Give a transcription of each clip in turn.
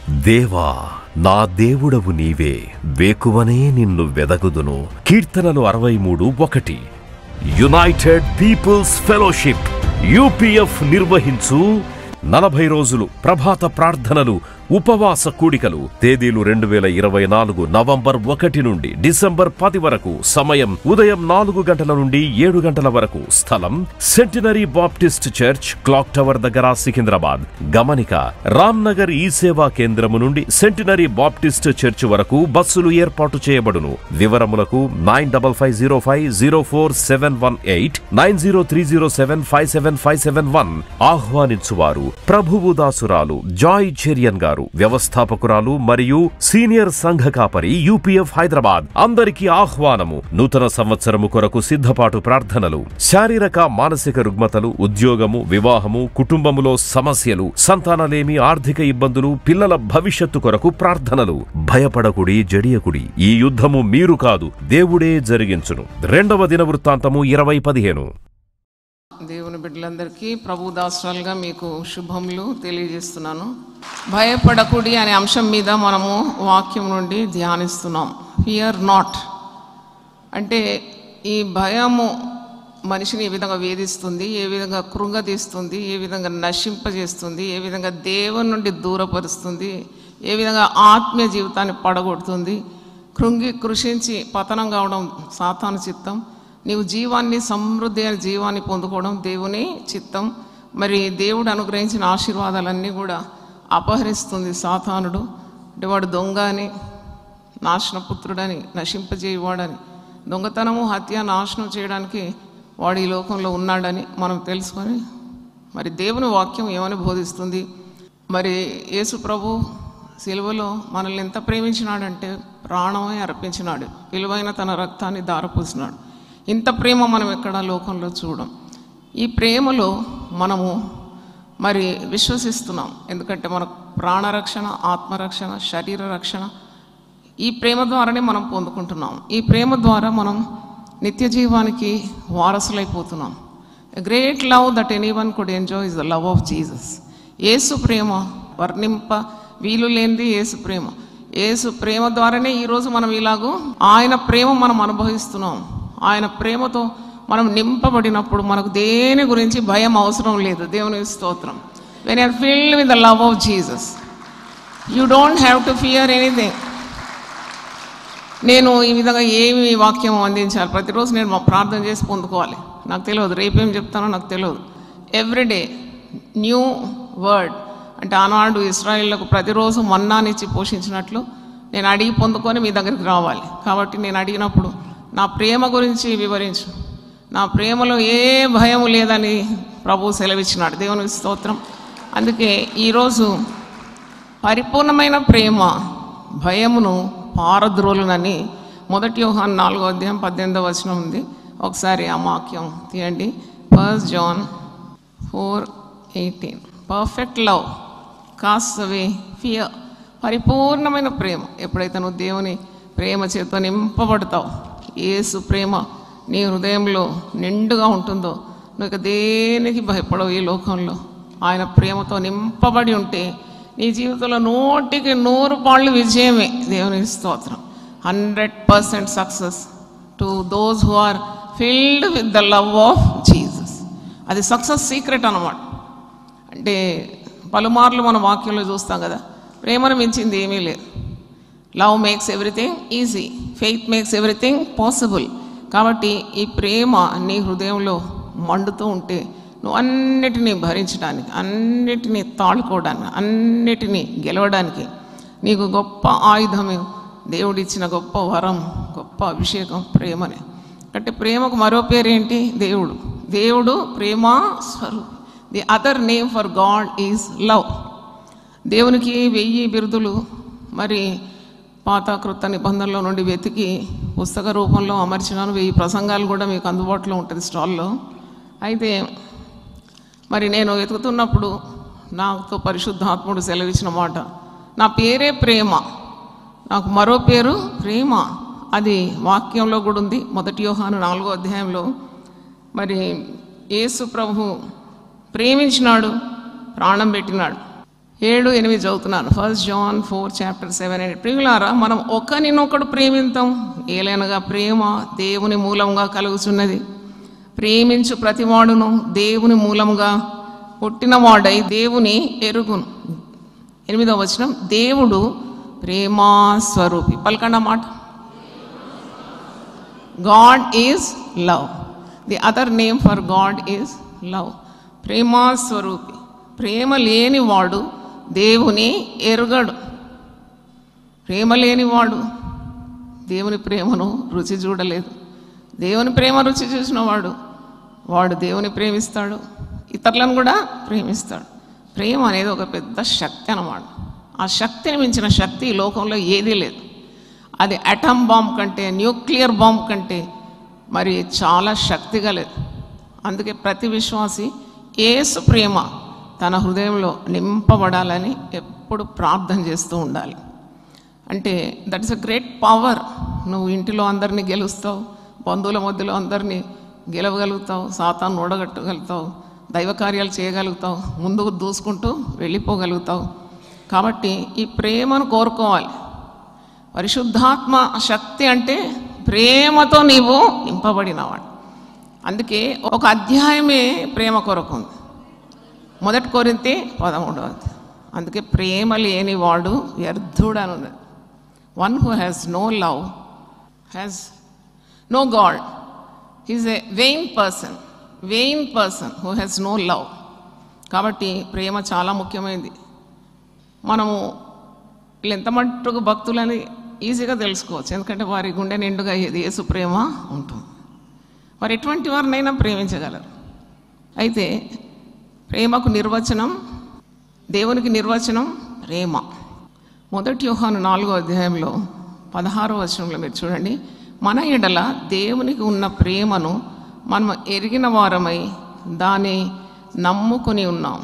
దేవా, నా దేవుడవు నీవే, వేకువనే నిన్ను వెదకుదును. కీర్తనలు 63:1. యునైటెడ్ పీపుల్స్ ఫెలోషిప్ యూపీఎఫ్ నిర్వహించు 40 రోజులు ప్రభాత ప్రార్థనలు, ఉపవాస కూడికలు. తేదీలు 2024 నవంబర్ 1 నుండి డిసెంబర్ 10 వరకు. సమయం ఉదయం 4 గంటల నుండి 7 గంటల వరకు. స్థలం centenary Baptist church, clock tower దగ్గర, సికింద్రాబాద్. గమనిక: రామ్నగర్ ఈ సేవా కేంద్రము నుండి సెంటినరీ బాప్టిస్ట్ చర్చ్ వరకు బస్సులు ఏర్పాటు చేయబడును. వివరములకు 9505044718 9030757571. ఆహ్వానించువారు ప్రభువు దాసురాలు జాయ్ చెరియన్ గారు, వ్యవస్థాపకురాలు మరియు సీనియర్ సంఘ కాపరి, యూపీఎఫ్ హైదరాబాద్. అందరికీ ఆహ్వానము. నూతన సంవత్సరము కొరకు సిద్ధపాటు ప్రార్థనలు. శారీరక మానసిక రుగ్మతలు, ఉద్యోగము, వివాహము, కుటుంబములో సమస్యలు, సంతానలేమి, ఆర్థిక ఇబ్బందులు, పిల్లల భవిష్యత్తు కొరకు ప్రార్థనలు. భయపడకుడి, జడియకుడి. ఈ యుద్ధము మీరు కాదు, దేవుడే జరిగించును. 2వ దినవృత్తాంతము 20:15. దేవుని బిడ్డలందరికీ ప్రభు దాసురాలుగా మీకు శుభములు తెలియజేస్తున్నాను. భయపడకుడి అనే అంశం మీద మనము వాక్యం నుండి ధ్యానిస్తున్నాం. ఫియర్ నాట్ అంటే ఈ భయము మనిషిని ఏ విధంగా వేధిస్తుంది, ఏ విధంగా కృంగతీస్తుంది, ఏ విధంగా నశింపజేస్తుంది, ఏ విధంగా దేవుని నుండి దూరపరుస్తుంది, ఏ విధంగా ఆత్మీయ జీవితాన్ని పడగొడుతుంది. కృషించి పతనం కావడం సాతాను చిత్తం. నీవు జీవాన్ని, సమృద్ధి అయిన జీవాన్ని పొందుకోవడం దేవుని చిత్తం. మరి దేవుడు అనుగ్రహించిన ఆశీర్వాదాలన్నీ కూడా అపహరిస్తుంది సాతానుడు. అంటే వాడు దొంగ అని, నాశనపుత్రుడని, నశింపజేయవాడని, దొంగతనము, హత్య, నాశనం చేయడానికి వాడు ఈ లోకంలో ఉన్నాడని మనం తెలుసుకొని, మరి దేవుని వాక్యం ఏమని బోధిస్తుంది? మరి యేసు ప్రభు సిలువలో మనల్ని ఎంత ప్రేమించినాడంటే ప్రాణమే అర్పించినాడు, విలువైన తన రక్తాన్ని ధారపోసినాడు. ఇంత ప్రేమ మనం ఎక్కడ లోకంలో చూడం. ఈ ప్రేమలో మనము మరి విశ్వసిస్తున్నాం. ఎందుకంటే మనకు ప్రాణరక్షణ, ఆత్మరక్షణ, శరీర రక్షణ ఈ ప్రేమ ద్వారానే మనం పొందుకుంటున్నాం. ఈ ప్రేమ ద్వారా మనం నిత్య జీవానికి వారసులైపోతున్నాం. A great love that anyone could enjoy is the love of Jesus. Yesu ప్రేమ వర్ణింప వీలు లేనిది యేసు ప్రేమ. యేసు ప్రేమ ద్వారానే ఈరోజు మనం ఇలాగూ ఆయన ప్రేమ మనం అనుభవిస్తున్నాం. ఆయన ప్రేమతో మనం నింపబడినప్పుడు మనకు దేని గురించి భయం అవసరం లేదు. దేవుని స్తోత్రం. When you are filled with the love of Jesus, you don't have to fear anything. నేను ఈ విధంగా ఏమి వాక్యం అందించాలి, ప్రతిరోజు నేను ప్రార్థన చేసి పొందుకోవాలి. నాకు తెలియదు రేపేం చెప్తానో నాకు తెలియదు. Everyday new word. అంటే ఆనాడు ఇశ్రాయేలులకు ప్రతిరోజు మన్నానిచ్చి పోషించినట్లు నేను అడిగి పొందుకొని మీ దగ్గరికి రావాలి. కాబట్టి నేను అడిగినప్పుడు నా ప్రేమ గురించి వివరించు, నా ప్రేమలో ఏ భయము లేదని ప్రభువు సెలవిచ్చినాడు. దేవునికి స్తోత్రం. అందుకే ఈరోజు పరిపూర్ణమైన ప్రేమ భయమును పారద్రోలునని 1 యోహాను 4:18 ఉంది. ఒకసారి ఆ వాక్యం తీయండి. 1 John 4:18. పర్ఫెక్ట్ లవ్ కాస్ట్ అవే ఫియర్. పరిపూర్ణమైన ప్రేమ. ఎప్పుడైతే నువ్వు దేవుని ప్రేమ చేత నింపబడతావు, యేసు ప్రేమ నీ హృదయంలో నిండుగా ఉంటుందో, నువ్వు దేనికి భయపడవు. ఈ లోకంలో ఆయన ప్రేమతో నింపబడి ఉంటే నీ జీవితంలో 100కి 100 పాళ్ళు విజయమే. దేవుని స్తోత్రం. 100% success to those who are filled with the love of Jesus. అది సక్సెస్ సీక్రెట్ అన్నమాట. అంటే పలుమార్లు మన వాక్యంలో చూస్తాం కదా, ప్రేమను మించింది ఏమీ లేదు. Love makes everything easy, faith makes everything possible. కాబట్టి ఈ ప్రేమ నీ హృదయంలో మండుతూ ఉంటే నువ్వు అన్నిటినీ భరించడానికి, అన్నిటినీ తాళుకోవడానికి, అన్నిటినీ గెలవడానికి నీకు గొప్ప ఆయుధమే దేవుడిచ్చిన గొప్ప వరం, గొప్ప అభిషేకం ప్రేమనే. అంటే ప్రేమకు మరో పేరేంటి? దేవుడు. దేవుడు ప్రేమ స్వరూపి. The other name for God is love. దేవునికి 1000 బిరుదులు మరి పాత కృత నిబంధనలో నుండి వెతికి పుస్తక రూపంలో అమర్చినాను. 1000 ప్రసంగాలు కూడా మీకు అందుబాటులో ఉంటుంది స్టాల్లో. అయితే మరి నేను వెతుకుతున్నప్పుడు నాతో పరిశుద్ధాత్ముడు సెలవిచ్చిన మాట, నా పేరే ప్రేమ, నాకు మరో పేరు ప్రేమ. అది వాక్యంలో కూడా ఉంది. 1 యోహాను 4:18 మరి యేసు ప్రభు ప్రేమించినాడు, ప్రాణం పెట్టినాడు. 7-8 చదువుతున్నాను. 1 John 4:7-8. ప్రియులారా, మనం ఒకరినొకడు ప్రేమిద్దాం. ఏలైనగా ప్రేమ దేవుని మూలంగా కలుగుచున్నది. ప్రేమించు ప్రతివాడును దేవుని మూలముగా పుట్టినవాడై దేవుని ఎరుగును. 8వ వచనం, దేవుడు ప్రేమా స్వరూపి. పలకండి మాట. God is love. The other name for God is love. ప్రేమా స్వరూపి. ప్రేమ లేనివాడు దేవుని ఎరుగడు. ప్రేమ లేనివాడు దేవుని ప్రేమను రుచి చూడలేదు. దేవుని ప్రేమ రుచి చూసినవాడు వాడు దేవుని ప్రేమిస్తాడు, ఇతరులను కూడా ప్రేమిస్తాడు. ప్రేమ అనేది ఒక పెద్ద శక్తి అన్నమాట. ఆ శక్తిని మించిన శక్తి ఈ లోకంలో ఏదీ లేదు. అది అటమ్ బాంబ్ కంటే, న్యూక్లియర్ బాంబ్ కంటే మరి చాలా శక్తిగా లేదు. అందుకే ప్రతి విశ్వాసి యేసు ప్రేమ తన హృదయంలో నింపబడాలని ఎప్పుడు ప్రార్థన చేస్తూ ఉండాలి. అంటే that is a great power. నువ్వు ఇంటిలో అందరినీ గెలుస్తావు, బంధువుల మధ్యలో అందరినీ గెలవగలుగుతావు, సాతాను ఓడగట్టగలుగుతావు, దైవ కార్యాలు చేయగలుగుతావు, ముందుకు దూసుకుంటూ వెళ్ళిపోగలుగుతావు. కాబట్టి ఈ ప్రేమను కోరుకోవాలి. పరిశుద్ధాత్మ శక్తి అంటే ప్రేమతో నీవు నింపబడినవాడు. అందుకే ఒక అధ్యాయమే ప్రేమ కొరకు ఉంది, 1 కొరింథీ 13. అందుకే ప్రేమ లేనివాడు వ్యర్థుడు అని ఉంది. One who has no love has no God. He's a vain person who has no love. కాబట్టి ప్రేమ చాలా ముఖ్యమైనది. మనము వీళ్ళు ఎంత మట్టుకు భక్తులని ఈజీగా తెలుసుకోవచ్చు, ఎందుకంటే వారి గుండె నిండుగా యేసు ప్రేమ ఉంటుంది. వారు ఎటువంటి వారినైనా ప్రేమించగలరు. అయితే ప్రేమకు నిర్వచనం, దేవునికి నిర్వచనం ప్రేమ. 1 యోహాను 4వ అధ్యాయంలో 16వ వచనంలో మీరు చూడండి, మన ఎడల దేవునికి ఉన్న ప్రేమను మనం ఎరిగిన వారమై దాన్ని నమ్ముకొని ఉన్నాం.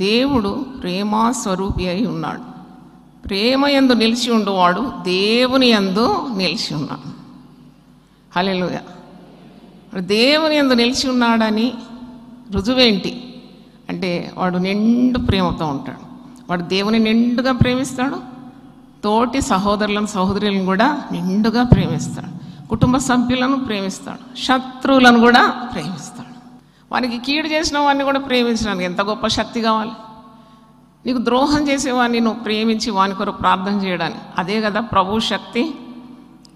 దేవుడు ప్రేమా స్వరూపి అయి ఉన్నాడు. ప్రేమ యందు నిలిచి ఉండువాడు దేవుని యందు నిలిచి ఉన్నాడు. హల్లెలూయా. దేవుని యందు నిలిచి ఉన్నాడని రుజువేంటి అంటే వాడు నిండు ప్రేమతో ఉంటాడు. వాడు దేవుని నిండుగా ప్రేమిస్తాడు, తోటి సహోదరులను సహోదరులను కూడా నిండుగా ప్రేమిస్తాడు, కుటుంబ సభ్యులను ప్రేమిస్తాడు, శత్రువులను కూడా ప్రేమిస్తాడు. వానికి కీడు చేసిన వాడిని కూడా ప్రేమించడానికి ఎంత గొప్ప శక్తి కావాలి. నీకు ద్రోహం చేసేవాడిని నువ్వు ప్రేమించి వాని కొరకు ప్రార్థన చేయడానికి, అదే కదా ప్రభు శక్తి.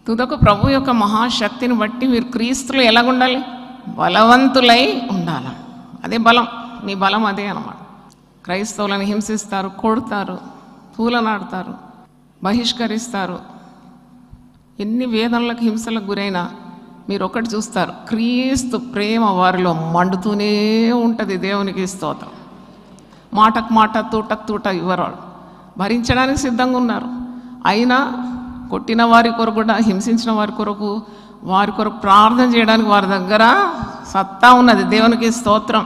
తుదకు ప్రభు యొక్క మహాశక్తిని బట్టి మీరు క్రీస్తులు ఎలాగుండాలి? బలవంతులై ఉండాలి. అదే బలం, నీ బలం అదే అన్నమాట. క్రైస్తవులను హింసిస్తారు, కొడతారు, పూలనాడతారు, బహిష్కరిస్తారు. ఎన్ని వేదనలకు హింసలకు గురైనా మీరు ఒకటి చూస్తారు, క్రీస్తు ప్రేమ వారిలో మండుతూనే ఉంటుంది. దేవునికి స్తోత్రం. మాటకు మాట, తూటకు తూట ఇవ్వరు. భరించడానికి సిద్ధంగా ఉన్నారు. అయినా కొట్టిన వారి కొరకు కూడా, హింసించిన వారి కొరకు ప్రార్థన చేయడానికి వారి దగ్గర సత్తా ఉన్నది. దేవునికి స్తోత్రం.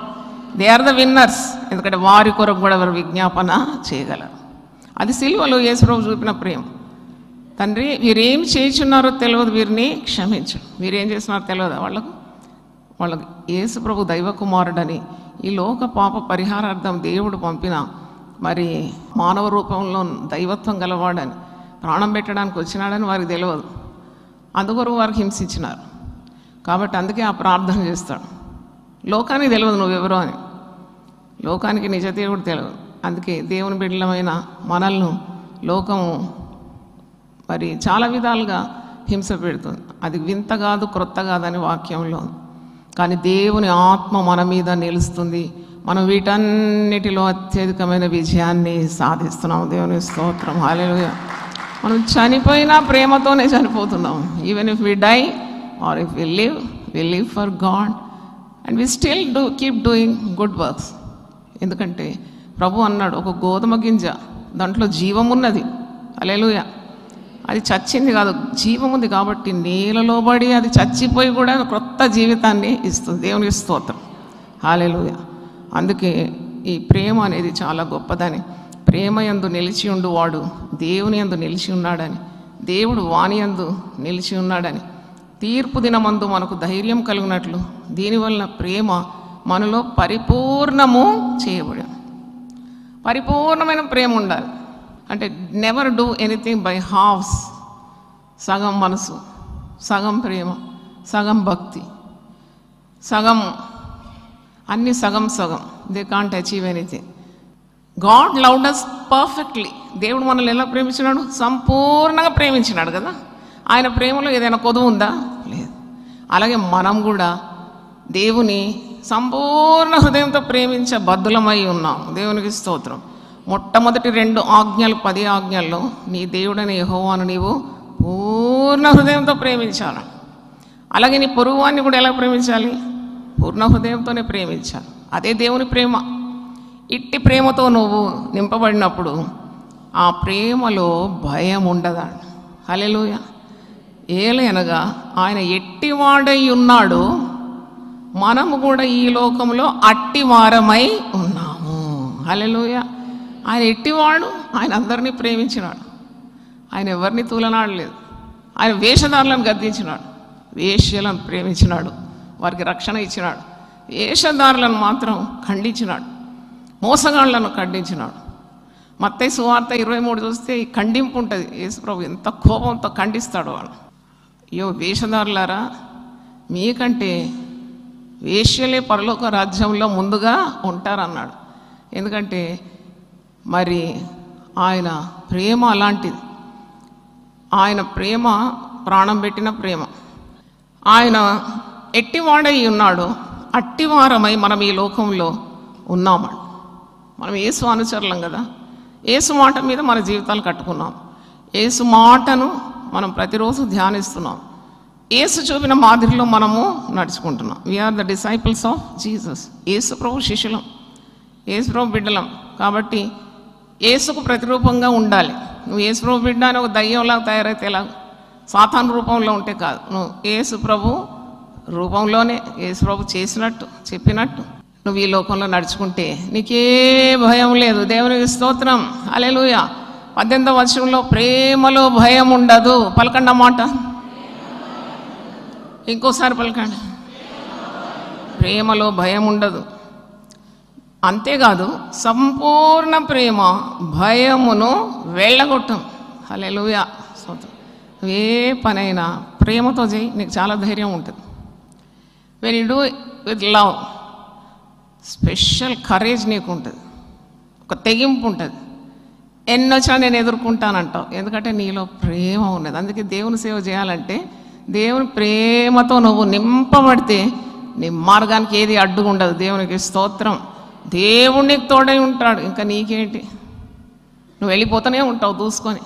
They are the winners. ఎందుకంటే వారి కొరకు కూడా వారు విజ్ఞాపన చేయగలరు. అది సిలువలో యేసుప్రభు చూపిన ప్రేమ. తండ్రి వీరేం చేయుచున్నారో తెలియదు, వీరిని క్షమించు. వీరేం చేస్తున్నారో తెలియదు వాళ్ళకు యేసుప్రభు దైవ కుమారుడని, ఈ లోక పాప పరిహారార్థం దేవుడు పంపిన మరి మానవ రూపంలో దైవత్వం గలవాడని, ప్రాణం పెట్టడానికి వచ్చినాడని వారికి తెలియదు. అందుకొరకు వారికి హింసించినారు. కాబట్టి అందుకే ఆ ప్రార్థన చేస్తాడు. లోకానికి తెలియదు నువ్వెవరో అని, లోకానికి నిజ దేవుడు తెలియదు. అందుకే దేవుని బిడ్డలమైన మనల్ని లోకము మరి చాలా విధాలుగా హింస పెడుతుంది. అది వింత కాదు, క్రొత్త కాదని వాక్యంలో. కానీ దేవుని ఆత్మ మన మీద నిలుస్తుంది. మనం వీటన్నిటిలో అత్యధికమైన విజయాన్ని సాధిస్తున్నాం. దేవుని స్తోత్రం. హల్లెలూయా. మనం చనిపోయినా ప్రేమతోనే చనిపోతున్నాం. Even if we die or if we live for God and we still keep doing good works. ఎందుకంటే ప్రభు అన్నాడు, ఒక గోధుమ గింజ దాంట్లో జీవం ఉన్నది. హల్లెలూయా. అది చచ్చింది కాదు, జీవం ఉంది. కాబట్టి నేలలో పడి అది చచ్చిపోయి కూడా క్రొత్త జీవితాన్ని ఇస్తుంది. దేవునికి స్తోత్రం. హల్లెలూయా. అందుకే ఈ ప్రేమ అనేది చాలా గొప్పదని, ప్రేమ యందు నిలిచి ఉండువాడు దేవుని యందు నిలిచి ఉన్నాడని, దేవుడు వాని యందు నిలిచి ఉన్నాడని, తీర్పు దినమందు మనకు ధైర్యం కలిగినట్లు దీనివల్ల ప్రేమ మనలో పరిపూర్ణము చేయబడి. పరిపూర్ణమైన ప్రేమ ఉండాలి. అంటే నెవర్ డూ ఎనీథింగ్ బై హాఫ్స్. సగం మనసు, సగం ప్రేమ, సగం భక్తి, సగం అన్ని సగం సగం. They can't achieve anything. God loved us perfectly. దేవుడు మనల్ని ఎలా ప్రేమించినాడు? సంపూర్ణంగా ప్రేమించినాడు కదా. ఆయన ప్రేమలో ఏదైనా కొదువు ఉందా? లేదు. అలాగే మనం కూడా దేవుని సంపూర్ణ హృదయంతో ప్రేమించే బద్ధులమై ఉన్నాం. దేవునికి స్తోత్రం. మొట్టమొదటి 2 ఆజ్ఞలు, 10 ఆజ్ఞల్లో నీ దేవుడని యెహోవాను నీవు పూర్ణ హృదయంతో ప్రేమించాలి. అలాగే నీ పొరుగువాన్ని కూడా ఎలా ప్రేమించాలి? పూర్ణ హృదయంతోనే ప్రేమించాలి. అదే దేవుని ప్రేమ. ఇట్టి ప్రేమతో నువ్వు నింపబడినప్పుడు ఆ ప్రేమలో భయం ఉండదా? హల్లెలూయా. ఏలయనగా ఆయన ఎట్టివాడై ఉన్నాడు, మనము కూడా ఈ లోకంలో అట్టివారమై ఉన్నాము. హల్లెలూయా. ఆయన ఎట్టివాడు, ఆయన అందరినీ ప్రేమించినాడు. ఆయన ఎవరిని తూలనాడలేదు. ఆయన వేషధారులను గద్దించినాడు, వేశ్యలను ప్రేమించినాడు, వారికి రక్షణ ఇచ్చినాడు. వేషధారులను మాత్రం ఖండించినాడు, మోసగాళ్లను ఖండించినాడు. మత్తయి సువార్త 23 చూస్తే ఈ ఖండింపు ఉంటుంది. యేసుప్రభు ఎంత కోపంతో ఖండిస్తాడు వాళ్ళు. అయ్యో వేషధారులారా, మీకంటే వేశ్యలే పరలోక రాజ్యంలో ముందుగా ఉంటారన్నాడు. ఎందుకంటే మరి ఆయన ప్రేమ అలాంటిది. ఆయన ప్రేమ ప్రాణం పెట్టిన ప్రేమ. ఆయన ఎట్టివాడై ఉన్నాడు, అట్టివారమై మనం ఈ లోకంలో ఉన్నామండి. మనం యేసు అనుచరులం కదా. యేసు మాట మీద మన జీవితాలు కట్టుకున్నాం. యేసు మాటను మనం ప్రతిరోజు ధ్యానిస్తున్నాం. యేసు చూపిన మాదిరిలో మనము నడుచుకుంటున్నాం. We are the disciples of Jesus. Yesu ప్రభు శిష్యులం, యేసు ప్రభు బిడ్డలం. కాబట్టి యేసుకు ప్రతిరూపంగా ఉండాలి. నువ్వు యేసు ప్రభు బిడ్డ అని ఒక దయ్యంలాగా తయారైతే ఎలా? సాతాను రూపంలో ఉంటే కాదు. నువ్వు యేసు ప్రభు రూపంలోనే యేసు ప్రభు చేసినట్టు చెప్పినట్టు నువ్వు ఈ లోకంలో నడుచుకుంటే నీకే భయం లేదు. దేవునికి స్తోత్రం. హల్లెలూయా. 18వ వచనంలో ప్రేమలో భయం ఉండదు. పలకండి అన్నమాట. ఇంకోసారి పలకండి. ప్రేమలో భయం ఉండదు. అంతేకాదు సంపూర్ణ ప్రేమ భయమును వెళ్ళగొట్టం. హల్లెలూయా. స్తోత్రం. ఏ పనైనా ప్రేమతో చేయి, నీకు చాలా ధైర్యం ఉంటుంది. When you do with love, special courage నీకు ఉంటుంది, ఒక తెగింపు ఉంటుంది. ఎన్నొచ్చినా నేను ఎదుర్కొంటానంటావు. ఎందుకంటే నీలో ప్రేమ ఉన్నది. అందుకే దేవుని సేవ చేయాలంటే దేవుని ప్రేమతో నువ్వు నింపబడితే నీ మార్గానికి ఏది అడ్డుగా ఉండదు. దేవునికి స్తోత్రం. దేవుడు నీకు తోడై ఉంటాడు. ఇంకా నీకేంటి, నువ్వు వెళ్ళిపోతూనే ఉంటావు దూసుకొని.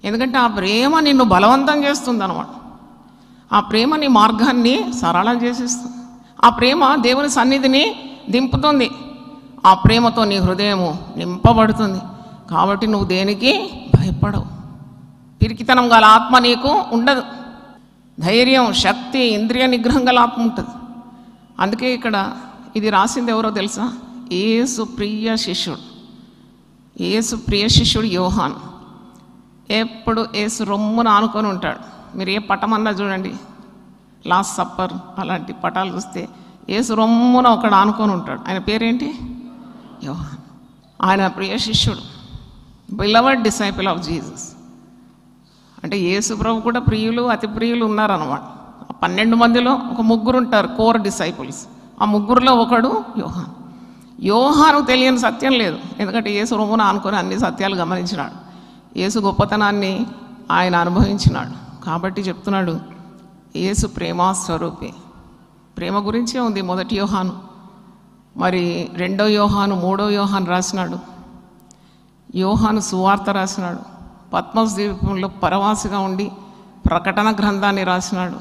ఎందుకంటే ఆ ప్రేమ నిన్ను బలవంతం చేస్తుంది అన్నమాట. ఆ ప్రేమ నీ మార్గాన్ని సరళం చేసేస్తుంది. ఆ ప్రేమ దేవుని సన్నిధిని దింపుతుంది. ఆ ప్రేమతో నీ హృదయము నింపబడుతుంది. కాబట్టి నువ్వు దేనికి భయపడవు. పిరికితనం గల ఆత్మ నీకు ఉండదు. ధైర్యం, శక్తి, ఇంద్రియ నిగ్రహం గల ఆత్మ ఉంటుంది. అందుకే ఇక్కడ ఇది రాసింది ఎవరో తెలుసా? యేసు ప్రియ శిష్యుడు. యేసు ప్రియ శిష్యుడు యోహాను. ఎప్పుడు యేసు రొమ్మున ఆనుకొని ఉంటాడు. మీరు ఏ పటమన్నా చూడండి, లాస్ట్ సప్పర్ అలాంటి పటాలు చూస్తే యేసు రొమ్మున ఒకడు ఆనుకొని ఉంటాడు. ఆయన పేరేంటి? యోహాను. ఆయన ప్రియ శిష్యుడు, బిలవర్డ్ డిసైపుల్ ఆఫ్ జీసస్. అంటే యేసు ప్రభు కూడా ప్రియులు, అతి ప్రియులు ఉన్నారన్నమాట. 12 మందిలో ఒక 3 ఉంటారు కోర్ డిసైపుల్స్. ఆ 3లో ఒకడు యోహాను. యోహాను తెలియని సత్యం లేదు. ఎందుకంటే యేసు రొమ్మున ఆనుకొని అన్ని సత్యాలు గమనించినాడు. యేసు గొప్పతనాన్ని ఆయన అనుభవించినాడు. కాబట్టి చెప్తున్నాడు, యేసు ప్రేమా స్వరూపి. ప్రేమ గురించే ఉంది 1 యోహాను. మరి 2 యోహాను, 3 యోహాను రాసినాడు. యోహాను సువార్త రాసినాడు. పద్మస్ ద్వీపంలో పరవాసిగా ఉండి ప్రకటన గ్రంథాన్ని రాసినాడు.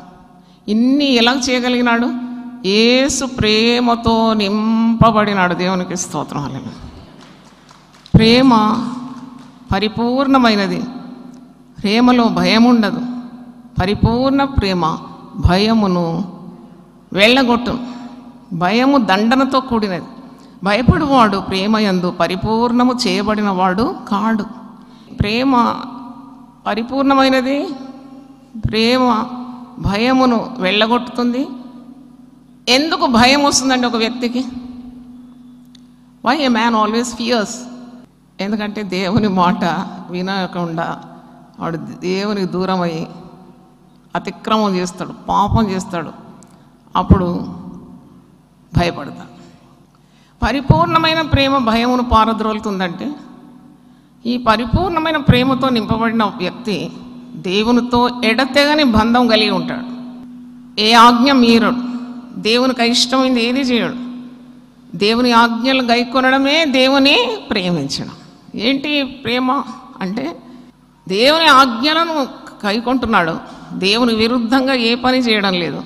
ఇన్ని ఎలా చేయగలిగినాడు? యేసు ప్రేమతో నింపబడినాడు. దేవునికి స్తోత్రం. హల్లెలూయా. ప్రేమ పరిపూర్ణమైనది. ప్రేమలో భయం ఉండదు. పరిపూర్ణ ప్రేమ భయమును వెళ్ళగొట్టు. భయము దండనతో కూడినది. భయపడువాడు ప్రేమ యందు పరిపూర్ణము చేయబడిన వాడు కాడు. ప్రేమ పరిపూర్ణమైనది. ప్రేమ భయమును వెళ్ళగొట్టుతుంది. ఎందుకు భయం వస్తుందండి ఒక వ్యక్తికి? Why a man always fears? ఎందుకంటే దేవుని మాట వినకుండా వాడు దేవునికి దూరమై అతిక్రమం చేస్తాడు, పాపం చేస్తాడు. అప్పుడు భయపడతాడు. పరిపూర్ణమైన ప్రేమ భయమును పారద్రోలుతుందంటే, ఈ పరిపూర్ణమైన ప్రేమతో నింపబడిన వ్యక్తి దేవునితో ఎడతెగని బంధం కలిగి ఉంటాడు. ఏ ఆజ్ఞ మీరడు, దేవునికి ఇష్టమైంది ఏది చేయడు. దేవుని ఆజ్ఞలు గైకొనడమే దేవుని ప్రేమించడం. ఏంటి ప్రేమ అంటే, దేవుని ఆజ్ఞలను గైకొంటున్నాడు, దేవుని విరుద్ధంగా ఏ పని చేయడం లేదు,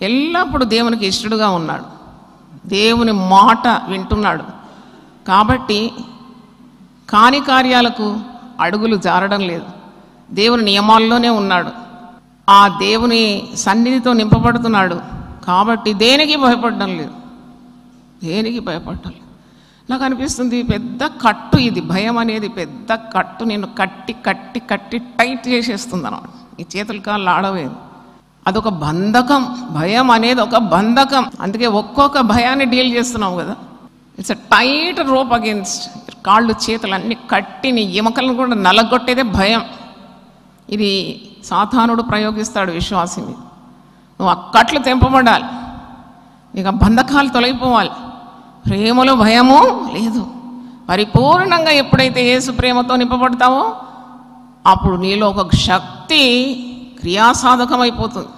ఎల్లప్పుడూ దేవునికి ఇష్టడుగా ఉన్నాడు, దేవుని మాట వింటున్నాడు. కాబట్టి కాని కార్యాలకు అడుగులు జారడం లేదు, దేవుని నియమాల్లోనే ఉన్నాడు, ఆ దేవుని సన్నిధితో నింపబడుతున్నాడు. కాబట్టి దేనికి భయపడడం లేదు, దేనికి భయపడడం లేదు. నాకు అనిపిస్తుంది పెద్ద కట్టు ఇది, భయం అనేది పెద్ద కట్టు. నేను కట్టి కట్టి కట్టి టైట్ చేసేస్తుంది అన్నమాట. ఈ చేతులు కాళ్ళు ఆడవేది, అదొక బంధకం. భయం అనేది ఒక బంధకం. అందుకే ఒక్కొక్క భయాన్ని డీల్ చేస్తున్నాం కదా. It's a tight rope against. కాళ్ళు చేతులు అన్ని కట్టి నీ ఎముకలను కూడా నలగొట్టేదే భయం. ఇది సాతానుడు ప్రయోగిస్తాడు విశ్వాసి మీద. నువ్వు ఆ కట్లు తెంపబడాలి, నీకు ఆ బంధకాలు తొలగిపోవాలి. ప్రేమలో భయము లేదు. పరిపూర్ణంగా ఎప్పుడైతే యేసు ప్రేమతో నింపబడతావో అప్పుడు నీలో ఒక శక్తి క్రియాసాధకమైపోతుంది.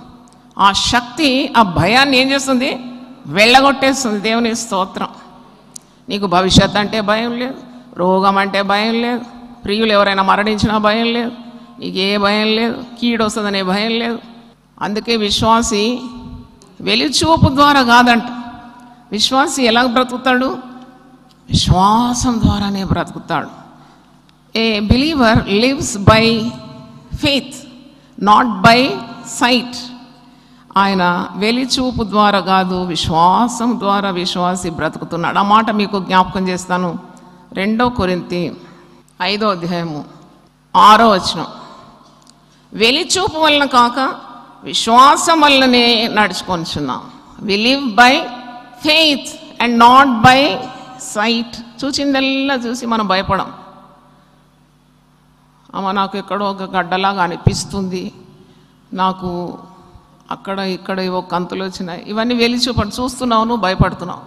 ఆ శక్తి ఆ భయాన్ని ఏం చేస్తుంది? వెళ్ళగొట్టేస్తుంది. దేవుని స్తోత్రం. నీకు భవిష్యత్ అంటే భయం లేదు, రోగం అంటే భయం లేదు, ప్రియులు ఎవరైనా మరణించినా భయం లేదు, నీకు ఏ భయం లేదు, కీడు వస్తుందనే భయం లేదు. అందుకే విశ్వాసి వెలిచూపు ద్వారా కాదంట. విశ్వాసి ఎలా బ్రతుకుతాడు? విశ్వాసం ద్వారానే బ్రతుకుతాడు. A believer lives by faith, not by sight. ఆయన వెలిచూపు ద్వారా కాదు, విశ్వాసం ద్వారా విశ్వాసి బ్రతుకుతున్నాడు. ఆ మాట మీకు జ్ఞాపకం చేస్తాను. 2 కొరింథీ 5వ అధ్యాయము 6వ వచనం. వెలిచూపు వలన కాక విశ్వాసం వల్లనే నడుచుకొనిచున్నాం. We live by faith and not by sight. చూసిందల్లా చూసి మనం భయపడం. అమ్మ నాకు ఎక్కడో ఒక గడ్డలాగా అనిపిస్తుంది, నాకు అక్కడ ఇక్కడ ఏవో కంతులు వచ్చినాయి, ఇవన్నీ వెలిచూపడి చూస్తున్నావు, నువ్వు భయపడుతున్నావు.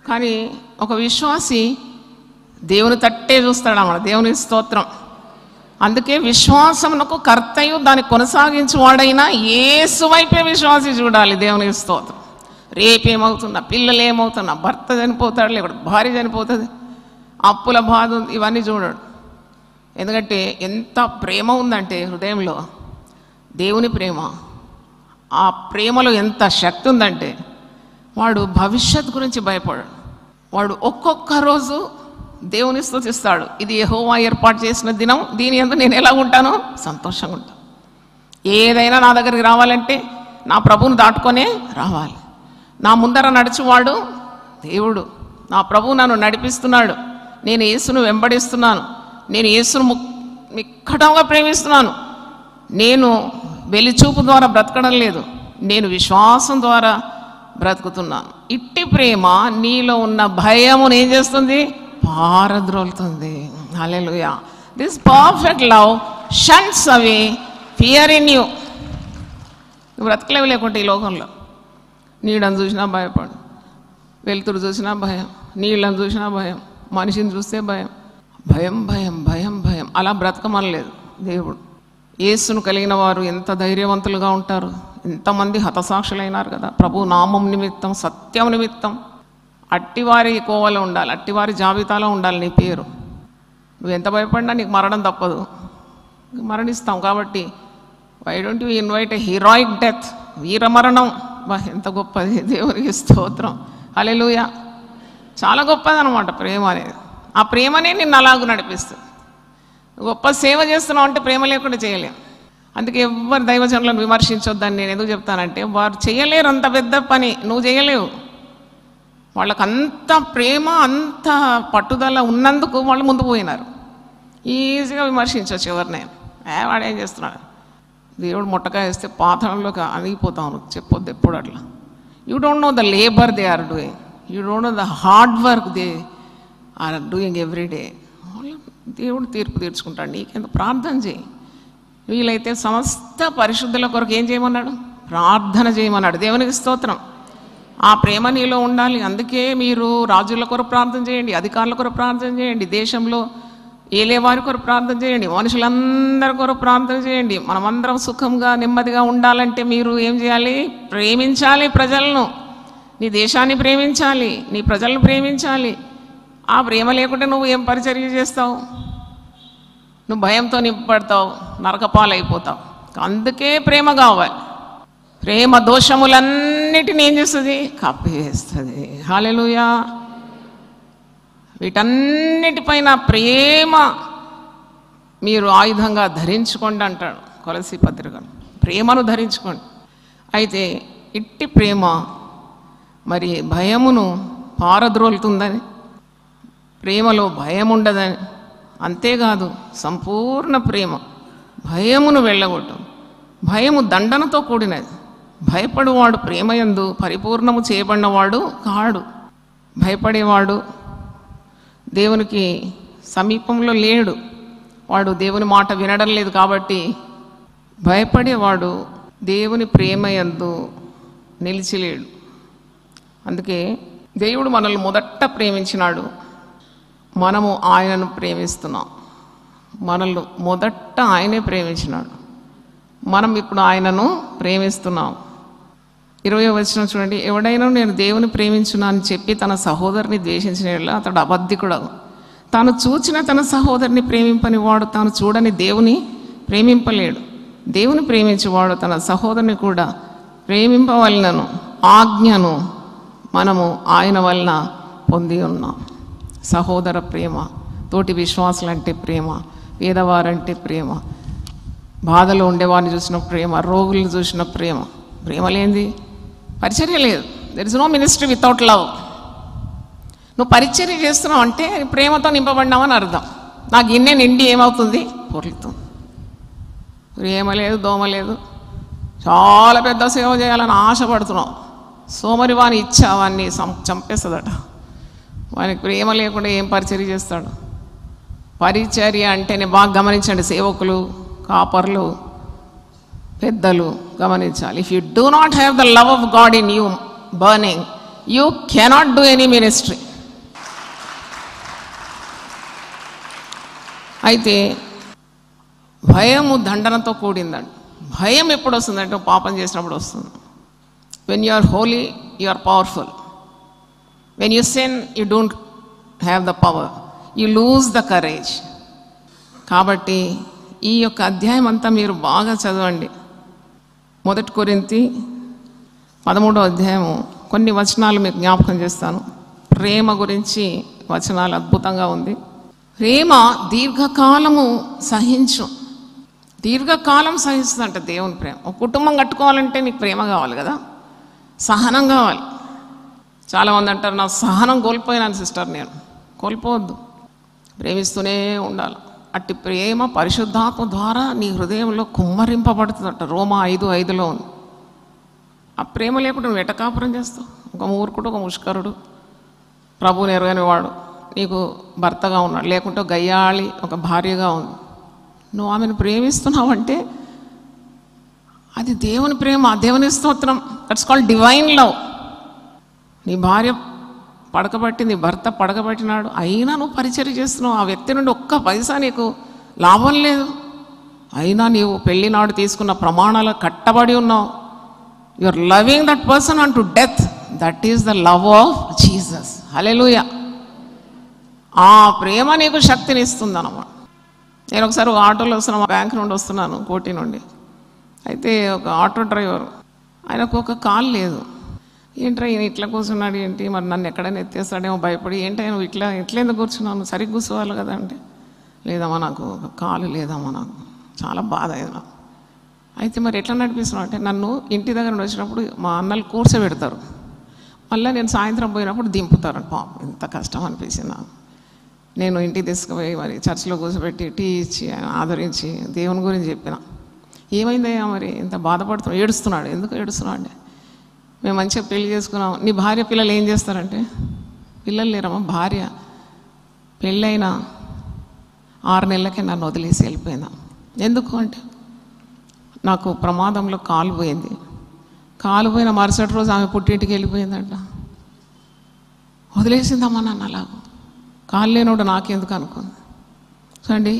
కానీ ఒక విశ్వాసి దేవుని తట్టే చూస్తాడు అన్నమాట. దేవుని స్తోత్రం. అందుకే విశ్వాసమునకు కర్తయు దాన్ని కొనసాగించువాడైనా యేసు వైపే విశ్వాసి చూడాలి. దేవుని స్తోత్రం. రేపేమవుతున్నా, పిల్లలు ఏమవుతున్నా, భర్త చనిపోతాడు, లేకపోతే భార్య చనిపోతుంది, అప్పుల బాధ ఉంది, ఇవన్నీ చూడడు. ఎందుకంటే ఎంత ప్రేమ ఉందంటే హృదయంలో, దేవుని ప్రేమ. ఆ ప్రేమలో ఎంత శక్తి ఉందంటే వాడు భవిష్యత్తు గురించి భయపడాడు. వాడు ఒక్కొక్క రోజు దేవుని స్తుతిస్తాడు. ఇది యెహోవా ఏర్పాటు చేసిన దినం, దీని యందు నేను ఎలా ఉంటానో సంతోషంగా ఉంటాను. ఏదైనా నా దగ్గరికి రావాలంటే నా ప్రభువుని దాటుకొనే రావాలి. నా ముందర నడుచువాడు దేవుడు. నా ప్రభువు నన్ను నడిపిస్తున్నాడు. నేను యేసును వెంబడిస్తున్నాను. నేను యేసును మిక్కటంగా ప్రేమిస్తున్నాను. నేను వెలిచూపు ద్వారా బ్రతకడం లేదు, నేను విశ్వాసం ద్వారా బ్రతుకుతున్నాను. ఇట్టి ప్రేమ నీలో ఉన్న భయమును ఏం చేస్తుంది? పారద్రోలుతుంది. Hallelujah. This perfect love shuns away fear in you. నువ్వు బ్రతకలేవు లేకుంటే ఈ లోకంలో. నీడని చూసినా భయపడు, వెలుతురు చూసినా భయం, నీళ్ళని చూసినా భయం, మనిషిని చూస్తే భయం. భయం భయం భయం భయం. అలా బ్రతకమనలేదు దేవుడు. యేసును కలిగిన వారు ఎంత ధైర్యవంతులుగా ఉంటారు. ఎంతమంది హతసాక్షులైనారు కదా ప్రభు నామం నిమిత్తం, సత్యం నిమిత్తం. అట్టివారి కోవలో ఉండాలి, అట్టివారి జాబితాలో ఉండాలి నీ పేరు. నువ్వు ఎంత భయపడినా నీకు మరణం తప్పదు, మరణిస్తాం. కాబట్టి why don't you invite a heroic death? వీరమరణం. ఎంత గొప్పది! దేవునికి స్తోత్రం. హల్లెలూయా. చాలా గొప్పది అనమాట ప్రేమ అనేది. ఆ ప్రేమనే నిన్ను అలాగూ నడిపిస్తుంది. గొప్ప సేవ చేస్తున్నావు అంటే ప్రేమ లేకుండా చేయలేం. అందుకే ఎవరు దైవజనులను విమర్శించొద్దని నేను ఎందుకు చెప్తానంటే, వారు చేయలేరు అంత పెద్ద పని, నువ్వు చేయలేవు. వాళ్ళకు అంత ప్రేమ, అంత పట్టుదల ఉన్నందుకు వాళ్ళు ముందు పోయినారు. ఈజీగా విమర్శించవచ్చు ఎవరినైనా. వాడేం చేస్తున్నాడు, దేవుడు ముట్టకాయ వేస్తే పాత్రలోకి అణిగిపోతాను చెప్పొద్దు ఎప్పుడు అట్లా. You don't know the labour they are doing, you don't know the hard work they are doing every day, దేవుడు తీర్పు తీర్చుకుంటాడు. నీకెంత ప్రార్థన చేయి. వీలైతే సమస్త పరిశుద్ధుల కొరకు ఏం చేయమన్నాడు? ప్రార్థన చేయమన్నాడు. దేవునికి స్తోత్రం. ఆ ప్రేమ నీలో ఉండాలి. అందుకే మీరు రాజుల కొరకు ప్రార్థన చేయండి, అధికారుల కొరకు ప్రార్థన చేయండి, దేశంలో ఏలేవారి కొరకు ప్రార్థన చేయండి, మనుషులందరి కొరకు ప్రార్థన చేయండి. మనమందరం సుఖంగా నెమ్మదిగా ఉండాలంటే మీరు ఏం చేయాలి? ప్రేమించాలి ప్రజలను. నీ దేశాన్ని ప్రేమించాలి, నీ ప్రజలను ప్రేమించాలి. ఆ ప్రేమ లేకుంటే నువ్వు ఏం పరిచర్య చేస్తావు? నువ్వు భయంతో నింపబడతావు, నరకపాలైపోతావు. అందుకే ప్రేమ కావాలి. ప్రేమ దోషములన్నిటిని ఏం చేస్తుంది? కప్పివేస్తుంది. హల్లెలూయా. వీటన్నిటిపైన ప్రేమ మీరు ఆయుధంగా ధరించుకోండి అంటాడు కొలసీ పత్రికను. ప్రేమను ధరించుకోండి. అయితే ఇట్టి ప్రేమ మరి భయమును పారద్రోలుతుందని, ప్రేమలో భయం ఉండదని, అంతేకాదు సంపూర్ణ ప్రేమ భయమును వెళ్ళగొట్టు. భయము దండనతో కూడినది. భయపడువాడు ప్రేమయందు పరిపూర్ణము చేయబడినవాడు కాడు. భయపడేవాడు దేవునికి సమీపంలో లేడు. వాడు దేవుని మాట వినడం లేదు. కాబట్టి భయపడేవాడు దేవుని ప్రేమయందు నిలిచిలేడు. అందుకే దేవుడు మనల్ని మొదట ప్రేమించినాడు, మనము ఆయనను ప్రేమిస్తున్నాం. మనల్ని మొదట ఆయనే ప్రేమించినాడు, మనం ఇప్పుడు ఆయనను ప్రేమిస్తున్నాం. 20వ వచనం చూడండి. ఎవడైనా నేను దేవుని ప్రేమించున్నా అని చెప్పి తన సహోదరుని ద్వేషించిన అతడు అబద్ధికుడు. తాను చూచిన తన సహోదరుని ప్రేమింపని వాడు తాను చూడని దేవుని ప్రేమింపలేడు. దేవుని ప్రేమించేవాడు తన సహోదరుని కూడా ప్రేమింపవలనను ఆజ్ఞను మనము ఆయన వలన పొంది ఉన్నాం. సహోదర ప్రేమ, తోటి విశ్వాసులంటే ప్రేమ, పేదవారంటే ప్రేమ, బాధలో ఉండేవారిని చూసిన ప్రేమ, రోగులను చూసిన ప్రేమ. ప్రేమ లేనిది పరిచర్య లేదు. There is no ministry without love. నువ్వు పరిచర్య చేస్తున్నావు అంటే ప్రేమతో నింపబడినావని అర్థం. నా గిన్నె నిండి ఏమవుతుంది? పొర్లుతుంది. ప్రేమ లేదు, దోమ లేదు, చాలా పెద్ద సేవ చేయాలని ఆశపడుతున్నావు. సోమరి వాని ఇచ్చా వాన్ని చంపేస్తుందట. వానికి ప్రేమ లేకుండా ఏం పరిచర్య చేస్తాడు? పరిచర్య అంటేనే బాగా గమనించండి, సేవకులు, కాపర్లు, పెద్దలు గమనించాలి. If you do not have the love of God in you burning, you cannot do any ministry. అయితే భయము దండనతో కూడిందండి. భయం ఎప్పుడు వస్తుందంటే పాపం చేసినప్పుడు వస్తుంది. When you are holy you are powerful. When you sin you don't have the power, you lose the courage. కాబట్టి ఈ యొక్క అధ్యాయం అంతా మీరు బాగా చదవండి. 1 కొరింథీ 13వ అధ్యాయము కొన్ని వచనాలు మీకు జ్ఞాపకం చేస్తాను. ప్రేమ గురించి వచనాలు అద్భుతంగా ఉంది. ప్రేమ దీర్ఘకాలము సహించు. దీర్ఘకాలం సహిస్తుందంట దేవుని ప్రేమ. ఒక కుటుంబం కట్టుకోవాలంటే నీకు ప్రేమ కావాలి కదా, సహనం కావాలి. చాలామంది అంటారు నా సహనం కోల్పోయినాను సిస్టర్. నేను కోల్పోవద్దు, ప్రేమిస్తూనే ఉండాలి. అట్టి ప్రేమ పరిశుద్ధాత్మ ద్వారా నీ హృదయంలో కుమ్మరింపబడుతుందట. రోమా 5:5లో ఉంది. ఆ ప్రేమ లేకుండా నువ్వు ఎటకాపురం చేస్తావు? ఒక మూర్ఖుడు, ఒక ముష్కరుడు, ప్రభువుని ఎరగని వాడు నీకు భర్తగా ఉన్నాడు, లేకుంటే గయ్యాళి ఒక భార్యగా ఉంది. నువ్వు ఆమెను ప్రేమిస్తున్నావు అంటే అది దేవుని ప్రేమ, దేవుని స్తోత్రం. That's called divine love. నీ భార్య పడకబట్టి, నీ భర్త పడకబట్టినాడు, అయినా నువ్వు పరిచర్య చేస్తున్నావు. ఆ వ్యక్తి నుండి ఒక్క పైసా నీకు లాభం లేదు, అయినా నీవు పెళ్లి నాడు తీసుకున్న ప్రమాణాలు కట్టబడి ఉన్నావు. You are loving that person unto death. That is the love of Jesus. Hallelujah. ఆ ప్రేమ నీకు శక్తిని ఇస్తుంది అన్నమాట. నేను ఒకసారి ఒక ఆటోలో వస్తున్నాను, బ్యాంక్ నుండి వస్తున్నాను, కోటి నుండి. అయితే ఒక ఆటో డ్రైవర్, ఆయనకు ఒక కాలు లేదు. ఏంట్రా ఈయన ఇట్లా కూర్చున్నాడు ఏంటి, మరి నన్ను ఎక్కడైనా ఎత్తేస్తాడేమో భయపడి, ఏంటి నువ్వు ఇట్లా ఎందుకు కూర్చున్నాను, సరిగ్గా కూర్చోవాలి కదా అంటే, లేదమ్మా నాకు ఒక కాలు లేదమ్మా, నాకు చాలా బాధ అయింది. అయితే మరి ఎట్లా నడిపిస్తున్నావు అంటే, నన్ను ఇంటి దగ్గర వచ్చినప్పుడు మా అన్నలు కూర్చోబెడతారు, మళ్ళీ నేను సాయంత్రం పోయినప్పుడు దింపుతారు. పాపం ఎంత కష్టం అనిపించింది నాకు. నేను ఇంటికి తీసుకుపోయి మరి చర్చిలో కూర్చోబెట్టి టీ ఇచ్చి ఆదరించి దేవుని గురించి చెప్పిన. ఏమైందయ్యా మరి ఇంత బాధపడుతున్నాడు, ఏడుస్తున్నాడు. ఎందుకు ఏడుస్తున్నాడు అంటే, మేము మంచిగా పెళ్లి చేసుకున్నాం. నీ భార్య పిల్లలు ఏం చేస్తారంటే, పిల్లలు లేరమ్మా, భార్య పెళ్ళైన 6 నెలలకే నన్ను వదిలేసి వెళ్ళిపోయిందా. ఎందుకు అంటే నాకు ప్రమాదంలో కాలు పోయింది. కాలు పోయిన మరుసటి రోజు ఆమె పుట్టింటికి వెళ్ళిపోయిందంట. వదిలేసిందమ్మా నన్ను అలాగ. కాలు లేనోడు నాకెందుకు అనుకుంది. చూడండి,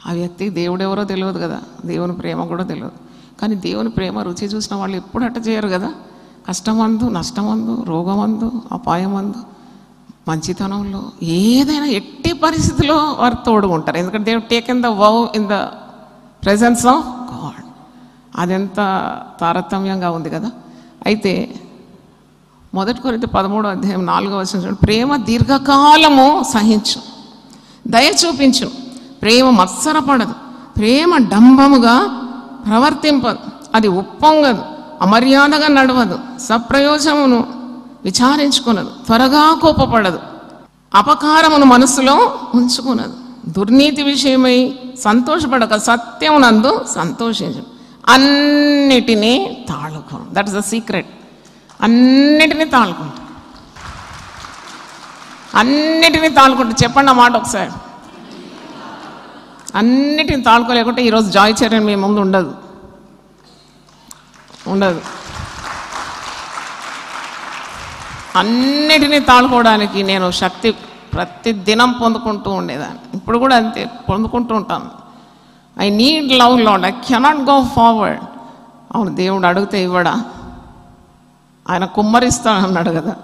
ఆ వ్యక్తి దేవుడెవరో తెలియదు కదా, దేవుని ప్రేమ కూడా తెలియదు. కానీ దేవుని ప్రేమ రుచి చూసిన వాళ్ళు ఎప్పుడు అట్ట చేయరు కదా. కష్టమందు, నష్టమందు, రోగమందు, అపాయమందు, మంచితనంలో, ఏదైనా ఎట్టి పరిస్థితిలో వారు తోడుకుంటారు. ఎందుకంటే దేవుడు taken the wow in the presence of God. అదెంత తారతమ్యంగా ఉంది కదా. అయితే 1 కొరింథీ 13:4 ప్రేమ దీర్ఘకాలము సహించు, దయ చూపించు, ప్రేమ మత్సరపడదు, ప్రేమ డంబముగా ప్రవర్తింపదు, అది ఉప్పొంగదు, అమర్యాదగా నడవదు, సప్రయోజమును విచారించుకున్నదు, త్వరగా కోపపడదు, అపకారమును మనసులో ఉంచుకున్నదు, దుర్నీతి విషయమై సంతోషపడక సత్యమునందు సంతోషించు, అన్నిటినీ తాళుకో. That is the secret. అన్నిటినీ తాళుకుంటా, అన్నిటినీ తాళుకుంటా. చెప్పండి ఆ మాట ఒకసారి. అన్నిటిని తాళుకోలేకుంటే ఈరోజు జాయ్ చరణ్ మీ ముందు ఉండదు. అన్నిటినీ తాళుకోవడానికి నేను శక్తి ప్రతి దినం పొందుకుంటూ ఉండేదాన్ని. ఇప్పుడు కూడా అంతే, పొందుకుంటూ ఉంటాను. I need love lord, I cannot go forward. అవును, దేవుడు అడిగితే ఇవ్వడా? ఆయన కుమ్మరిస్తాడన్నాడు కదా.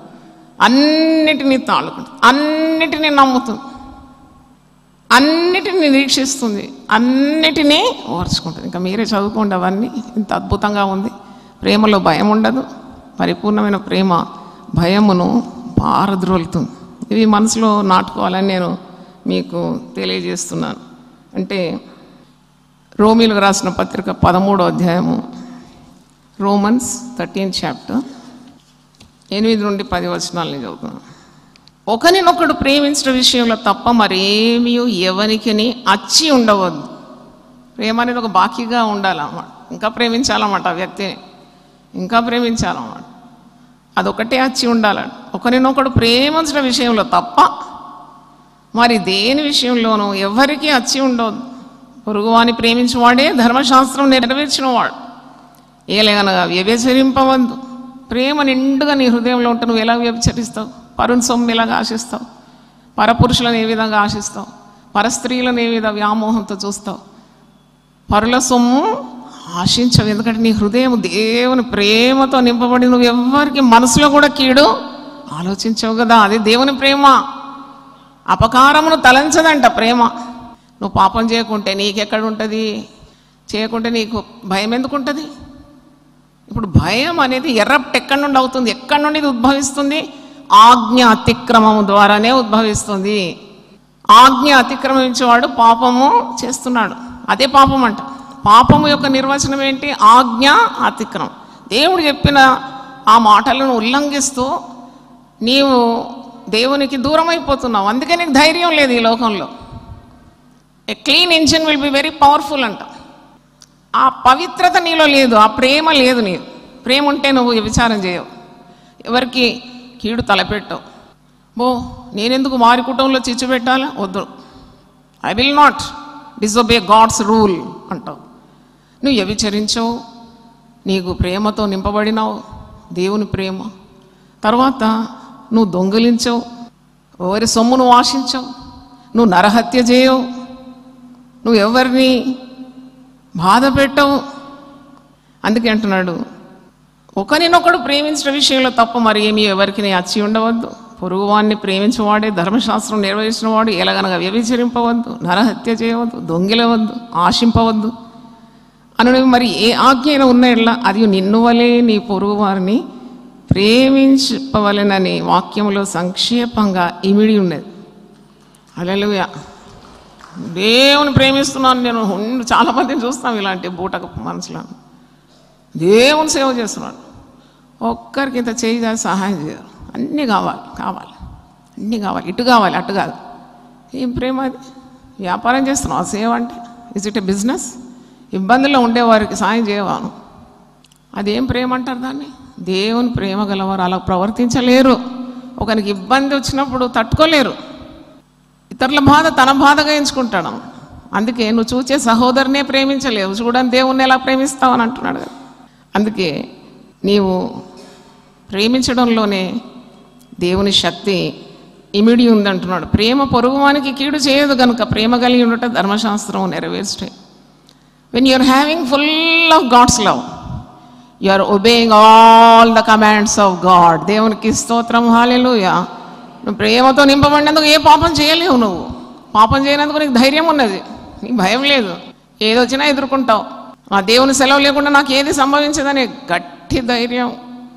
అన్నిటినీ తాళుకుంటుంది, అన్నిటినీ నమ్ముతుంది, అన్నిటిని నిరీక్షిస్తుంది, అన్నిటినీ ఓర్చుకుంటుంది. ఇంకా మీరే చదువుకోండి అవన్నీ. ఇంత అద్భుతంగా ఉంది. ప్రేమలో భయం ఉండదు. పరిపూర్ణమైన ప్రేమ భయమును పారద్రోలుతుంది. ఇవి మనసులో నాటుకోవాలని నేను మీకు తెలియజేస్తున్నాను. అంటే రోమీలకు రాసిన పత్రిక 13వ అధ్యాయము, రోమన్స్ 13th చాప్టర్ 8 నుండి 10 వచనాలని చదువుతున్నాను. ఒకరినొకడు ప్రేమించిన విషయంలో తప్ప మరేమీ ఎవరికి అచ్చి ఉండవద్దు. ప్రేమ అనేది ఒక బాకీగా ఉండాలన్నమాట. ఇంకా ప్రేమించాలన్నమాట ఆ వ్యక్తిని, ఇంకా ప్రేమించాలన్నమాట. అదొకటే అచ్చి ఉండాలంట. ఒకరినొకడు ప్రేమించిన విషయంలో తప్ప మరి దేని విషయంలోనూ ఎవరికి అచ్చి ఉండవద్దు. పొరుగువాని ప్రేమించేవాడే ధర్మశాస్త్రం నెరవేర్చినవాడు. ఏలేగనగా వ్యభిచరింపవద్దు. ప్రేమ నిండుగా నీ హృదయంలో ఉంటే నువ్వు ఎలా వ్యభిచరిస్తావు? పరుని సొమ్ము ఎలాగా ఆశిస్తావు? పరపురుషులను ఏ విధంగా ఆశిస్తావు? పరస్త్రీలను ఏ విధంగా వ్యామోహంతో చూస్తావు? పరుల సొమ్ము ఆశించవు. ఎందుకంటే నీ హృదయం దేవుని ప్రేమతో నింపబడి నువ్వు ఎవరికి మనసులో కూడా కీడు ఆలోచించవు కదా. అది దేవుని ప్రేమ. అపకారమును తలంచదంట ప్రేమ. నువ్వు పాపం చేయకుంటే నీకెక్కడ ఉంటుంది? చేయకుంటే నీకు భయం ఎందుకు ఉంటుంది? ఇప్పుడు భయం అనేది ఎర్రప్ట్ ఎక్కడి నుండి అవుతుంది? ఎక్కడి నుండి ఉద్భవిస్తుంది? ఆజ్ఞ అతిక్రమము ద్వారానే ఉద్భవిస్తుంది. ఆజ్ఞ అతిక్రమించేవాడు పాపము చేస్తున్నాడు. అదే పాపం అంట. పాపము యొక్క నిర్వచనం ఏంటి? ఆజ్ఞ అతిక్రమం. దేవుడు చెప్పిన ఆ మాటలను ఉల్లంఘిస్తూ నీవు దేవునికి దూరం అయిపోతున్నావు. అందుకే నీకు ధైర్యం లేదు ఈ లోకంలో. ఏ clean engine will be very powerful అంట. ఆ పవిత్రత నీలో లేదు, ఆ ప్రేమ లేదు. నీవు ప్రేమ ఉంటే నువ్వు విచారం చేయవు, ఎవరికి కీడు తలపెట్టవు. నేనెందుకు వారి కుటుంబంలో చిచ్చు పెట్టాలా? వద్దు, I will not disobey God's rule అంటావు. నువ్వు వ్యభిచరించవు, నీకు ప్రేమతో నింపబడినావు, దేవుని ప్రేమ. తర్వాత నువ్వు దొంగిలించవు, ఎవరి సొమ్మును ఆశించవు, నువ్వు నరహత్య చేయవు, నువ్వు ఎవరిని బాధ పెట్టవు. అందుకే అంటున్నాడు, ఒకరినొకడు ప్రేమించిన విషయంలో తప్ప మరి ఏమీ ఎవరికి అచ్చి ఉండవద్దు. పొరుగువాన్ని ప్రేమించేవాడే ధర్మశాస్త్రం నెరవేర్చిన వాడు. ఎలాగనగా వ్యభిచరింపవద్దు, నరహత్య చేయవద్దు, దొంగిలవద్దు, ఆశింపవద్దు అని మరి ఏ ఆజ్ఞ ఉన్నాయట్లా అది నిన్ను వలే నీ పొరుగు వారిని ప్రేమించవలెనని వాక్యంలో సంక్షేపంగా ఇమిడి ఉన్నది. హల్లెలూయా. దేవుని ప్రేమిస్తున్నాను నేను. చాలామందిని చూస్తాం ఇలాంటి బూటక మనసులో. దేవుని సేవ చేస్తున్నాడు, ఒక్కరికి ఇంత చేయి సహాయం చేయరు. అన్నీ కావాలి, అన్నీ కావాలి, ఇటు కావాలి అటు కాదు. ఏం ప్రేమ అది? వ్యాపారం చేస్తున్నావు. ఆ సేవ అంటే ఇజ్ ఇట్ ఎ బిజినెస్? ఇబ్బందుల్లో ఉండేవారికి సాయం చేయవాను, అదేం ప్రేమ అంటారు దాన్ని? దేవుని ప్రేమ గలవారు అలా ప్రవర్తించలేరు. ఒకరికి ఇబ్బంది వచ్చినప్పుడు తట్టుకోలేరు. ఇతరుల బాధ తన బాధగా ఎంచుకుంటాడు. అందుకే నువ్వు చూచే సహోదరునే ప్రేమించలేవు, చూడని దేవుణ్ణి ఎలా ప్రేమిస్తావు అని అంటున్నాడు కదా. అందుకే నీవు ప్రేమించడంలోనే దేవుని శక్తి ఇమిడి ఉందంటున్నాడు. ప్రేమ పొరుగువానికి కీడు చేయదు కనుక ప్రేమ కలిగి ఉండట ధర్మశాస్త్రం నెరవేర్చే. When you're having full of God's love, you are obeying all the commands of God. దేవునికి స్తోత్రం, హల్లెలూయా. నువ్వు ప్రేమతో నింపబడినందుకు ఏ పాపం చేయలేవు. నువ్వు పాపం చేయనందుకు నీకు ధైర్యం ఉన్నది, నీకు భయం లేదు. ఏదొచ్చినా ఎదుర్కొంటావు. ఆ దేవుని సెలవు లేకుండా నాకు ఏది సంభవించదనే గట్టి ధైర్యం,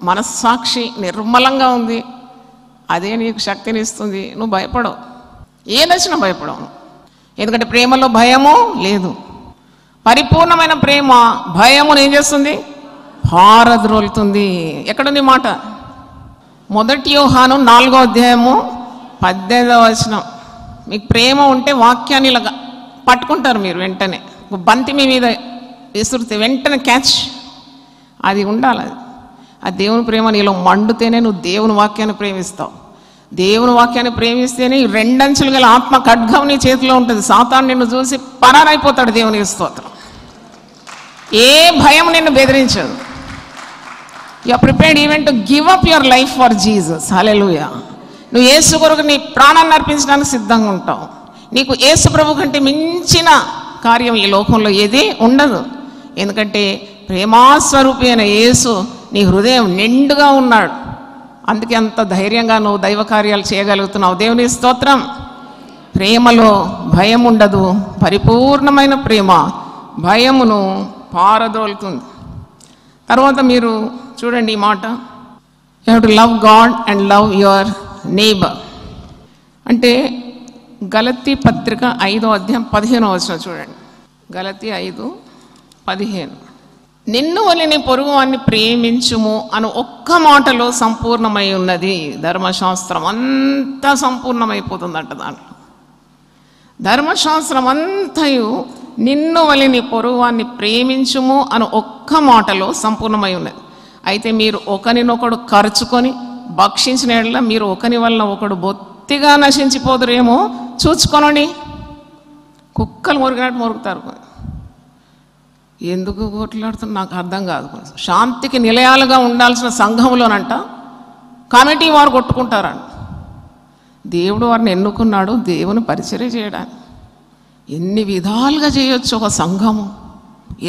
మనస్సాక్షి నిర్మలంగా ఉంది. అదే నీకు శక్తిని ఇస్తుంది. నువ్వు భయపడవు, ఏదొచ్చినా భయపడవు. ఎందుకంటే ప్రేమలో భయము లేదు. పరిపూర్ణమైన ప్రేమ భయమును ఏం చేస్తుంది? పారద్రోలుతుంది. ఎక్కడుంది మాట? 1 యోహాను 4వ అధ్యాయము 18వ వచనం. మీకు ప్రేమ ఉంటే వాక్యాన్ని ఇలా పట్టుకుంటారు మీరు, వెంటనే బంతి మీ మీద విసురుతే వెంటనే క్యాచ్. అది ఉండాలి. ఆ దేవుని ప్రేమ నీలో మండుతేనే నువ్వు దేవుని వాక్యాన్ని ప్రేమిస్తావు. దేవుని వాక్యాన్ని ప్రేమిస్తేనే 2 అంచులు గల ఆత్మ ఖడ్గం నీ చేతిలో ఉంటుంది. సాతాను నిన్ను చూసి పరారైపోతాడు. దేవునికి స్తోత్రం. ఏ భయం నిన్ను బెదిరించదు. You are prepared even to give up your life for Jesus. Hallelujah. నువ్వు యేసు కొరకు నీ ప్రాణాన్ని అర్పించడానికి సిద్ధంగా ఉంటావు. నీకు యేసు ప్రభు కంటే మించిన కార్యం ఈ లోకంలో ఏది ఉండదు. ఎందుకంటే ప్రేమాస్వరూపి అయిన యేసు నీ హృదయం నిండుగా ఉన్నాడు. అందుకే అంత ధైర్యంగా నువ్వు దైవ కార్యాలు చేయగలుగుతున్నావు. దేవుని స్తోత్రం. ప్రేమలో భయం ఉండదు. పరిపూర్ణమైన ప్రేమ భయమును పారదోలుతుంది. తర్వాత మీరు చూడండి ఈ మాట, you have to love God and love your neighbour. అంటే గలతీ పత్రిక 5వ అధ్యాయం 15వ వచనం చూడండి. గలతీ 5:15. నిన్ను వలె నీ పొరుగువాన్ని ప్రేమించుము అని ఒక్క మాటలో సంపూర్ణమై ఉన్నది. ధర్మశాస్త్రం అంతా సంపూర్ణమైపోతుందంట దాంట్లో. ధర్మశాస్త్రం అంతయు నిన్ను వలె నీ పొరుగువాన్ని ప్రేమించుము అని ఒక్క మాటలో సంపూర్ణమై ఉన్నది. అయితే మీరు ఒకరినొకడు ఖర్చుకొని భక్షించిన యెడల మీరు ఒకని వల్ల ఒకడు బొత్తిగా నశించిపోదురేమో చూచుకొనండి. కుక్కలు మురిగినట్టు మురుగుతారు. ఎందుకు కొట్లాడుతున్నా నాకు అర్థం కాదు. శాంతికి నిలయాలుగా ఉండాల్సిన సంఘంలోనంట కమిటీ వారు కొట్టుకుంటారంట. దేవుడు వారిని ఎన్నుకున్నాడు దేవుని పరిచర్య చేయడానికి. ఎన్ని విధాలుగా చేయొచ్చు ఒక సంఘము,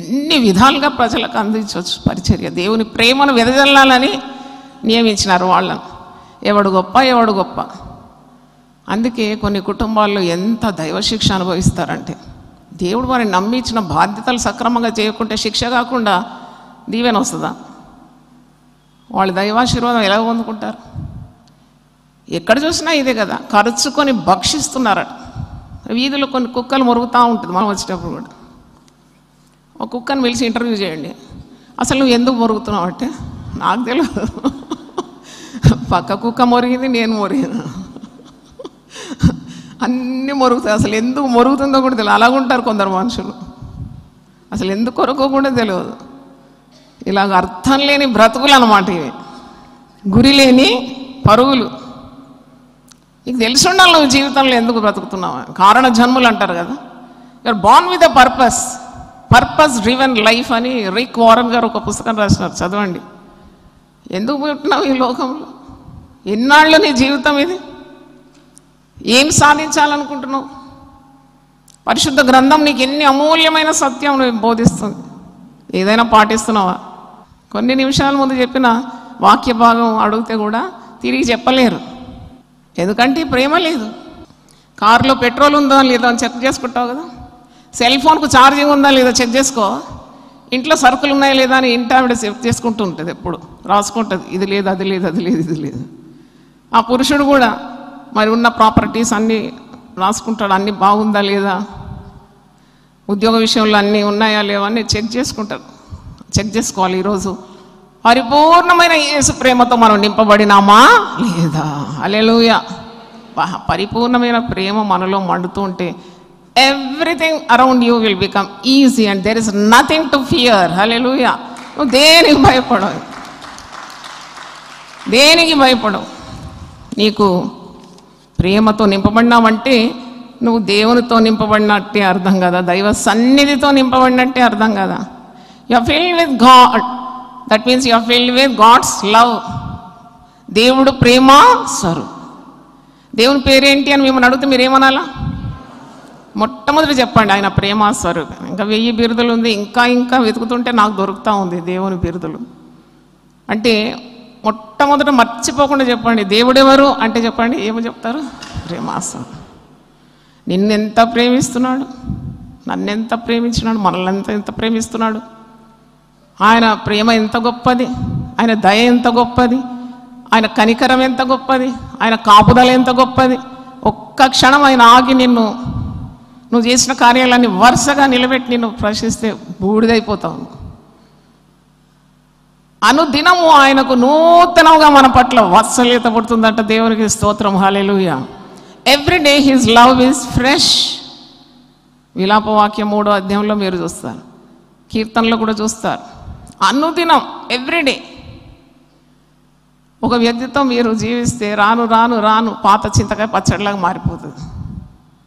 ఎన్ని విధాలుగా ప్రజలకు అందించవచ్చు పరిచర్య. దేవుని ప్రేమను వెదజల్లాలని నియమించినారు వాళ్ళను. ఎవడు గొప్ప ఎవడు గొప్ప. అందుకే కొన్ని కుటుంబాల్లో ఎంత దైవశిక్ష అనుభవిస్తారంటే, దేవుడు వారిని నమ్మి ఇచ్చిన బాధ్యతలు సక్రమంగా చేయకుంటే శిక్ష కాకుండా దీవెన వస్తుందా? వాళ్ళు దైవాశీర్వాదం ఎలా పొందుకుంటారు? ఎక్కడ చూసినా ఇదే కదా, ఖర్చుకొని భక్షిస్తున్నారట. వీధిలో కొన్ని కుక్కలు మురుగుతూ ఉంటుంది. మనం వచ్చేటప్పుడు కూడా ఒక కుక్కను పిలిచి ఇంటర్వ్యూ చేయండి. అసలు నువ్వు ఎందుకు మురుగుతున్నావు అంటే, నాకు తెలియదు, పక్క కుక్క మురిగింది, నేను మురిగిన, అన్నీ మురుగుతాయి. అసలు ఎందుకు మురుగుతుందో కూడా తెలియదు. అలాగుంటారు కొందరు మనుషులు. అసలు ఎందుకు కొరకో కూడా తెలియదు. ఇలాగ అర్థం లేని బ్రతుకులు అన్నమాట ఇవి, గురి లేని పరుగులు. నీకు తెలిసి ఉండాలి నువ్వు జీవితంలో ఎందుకు బ్రతుకుతున్నావు. కారణ జన్ములు అంటారు కదా. You're born with a purpose, purpose driven life అని రిక్ వారన్ గారు ఒక పుస్తకం రాసినారు, చదవండి. ఎందుకు పుట్టినావు ఈ లోకంలో? ఎన్నాళ్ళు నీ జీవితం ఇది? ఏం సాధించాలనుకుంటున్నావు? పరిశుద్ధ గ్రంథం నీకు ఎన్ని అమూల్యమైన సత్యం నువ్వు బోధిస్తుంది. ఏదైనా పాటిస్తున్నావా? కొన్ని నిమిషాల ముందు చెప్పిన వాక్య భాగం అడిగితే కూడా తిరిగి చెప్పలేరు. ఎందుకంటే ప్రేమ లేదు. కారులో పెట్రోల్ ఉందా లేదా అని చెక్ చేసుకుంటావు కదా. సెల్ ఫోన్కు ఛార్జింగ్ ఉందా లేదా చెక్ చేసుకో. ఇంట్లో సరుకులు ఉన్నాయా లేదా అని ఇంటి ఆవిడ చెక్ చేసుకుంటూ ఉంటుంది, ఎప్పుడు రాసుకుంటుంది, ఇది లేదు అది లేదు అది లేదు ఇది లేదు. ఆ పురుషుడు కూడా మరి ఉన్న ప్రాపర్టీస్ అన్నీ రాసుకుంటాడు, అన్నీ బాగుందా లేదా, ఉద్యోగ విషయంలో అన్నీ ఉన్నాయా లేవా అని చెక్ చేసుకుంటారు. చెక్ చేసుకోవాలి. ఈరోజు పరిపూర్ణమైన యేసు ప్రేమతో మనం నింపబడినామా లేదా? హల్లెలూయా. పరిపూర్ణమైన ప్రేమ మనలో మండుతూ ఉంటే everything around you will become easy and there is nothing to fear. Hallelujah. నువ్వు దేనికి భయపడవు, దేనికి భయపడవు. నీకు ప్రేమతో నింపబడినావంటే నువ్వు దేవునితో నింపబడినట్టే అర్థం కదా, దైవ సన్నిధితో నింపబడినట్టే అర్థం కదా. You are filled with God, that means you are filled with God's love. దేవుడు ప్రేమ స్వరూపం. దేవుని పేరేంటి అని మిమ్మల్ని అడిగితే మీరు ఏమనాలా? మొట్టమొదటి చెప్పండి, ఆయన ప్రేమ స్వరూపం. ఇంకా 1000 బిరుదులు ఉంది, ఇంకా ఇంకా వెతుకుతుంటే నాకు దొరుకుతూ ఉంది దేవుని బిరుదులు. అంటే మొట్టమొదట మర్చిపోకుండా చెప్పండి, దేవుడెవరు అంటే చెప్పండి, ఏమో చెప్తారు? ప్రేమాస్వరూపం. నిన్నెంత ప్రేమిస్తున్నాడు, నన్నెంత ప్రేమించినాడు, మనల్ని ఎంత ప్రేమిస్తున్నాడు. ఆయన ప్రేమ ఎంత గొప్పది, ఆయన దయ ఎంత గొప్పది, ఆయన కనికరం ఎంత గొప్పది, ఆయన కాపుదల ఎంత గొప్పది. ఒక్క క్షణం ఆయన ఆగి నువ్వు చేసిన కార్యాలన్నీ వరుసగా నిలబెట్టి నిన్ను ప్రశ్నిస్తే బూడిదైపోతావు. అనుదినము ఆయనకు నూతనంగా మన పట్ల వాత్సల్యత పుడుతుందంట. దేవునికి స్తోత్రం, hallelujah. Every day his love is fresh. విలాపవాక్యం 3వ అధ్యాయంలో మీరు చూస్తారు, కీర్తనలో కూడా చూస్తారు. అనుదినం, ఎవ్రీడే. ఒక వ్యక్తితో మీరు జీవిస్తే రాను రాను రాను పాత చింతకాయ పచ్చడిలాగా మారిపోతుంది.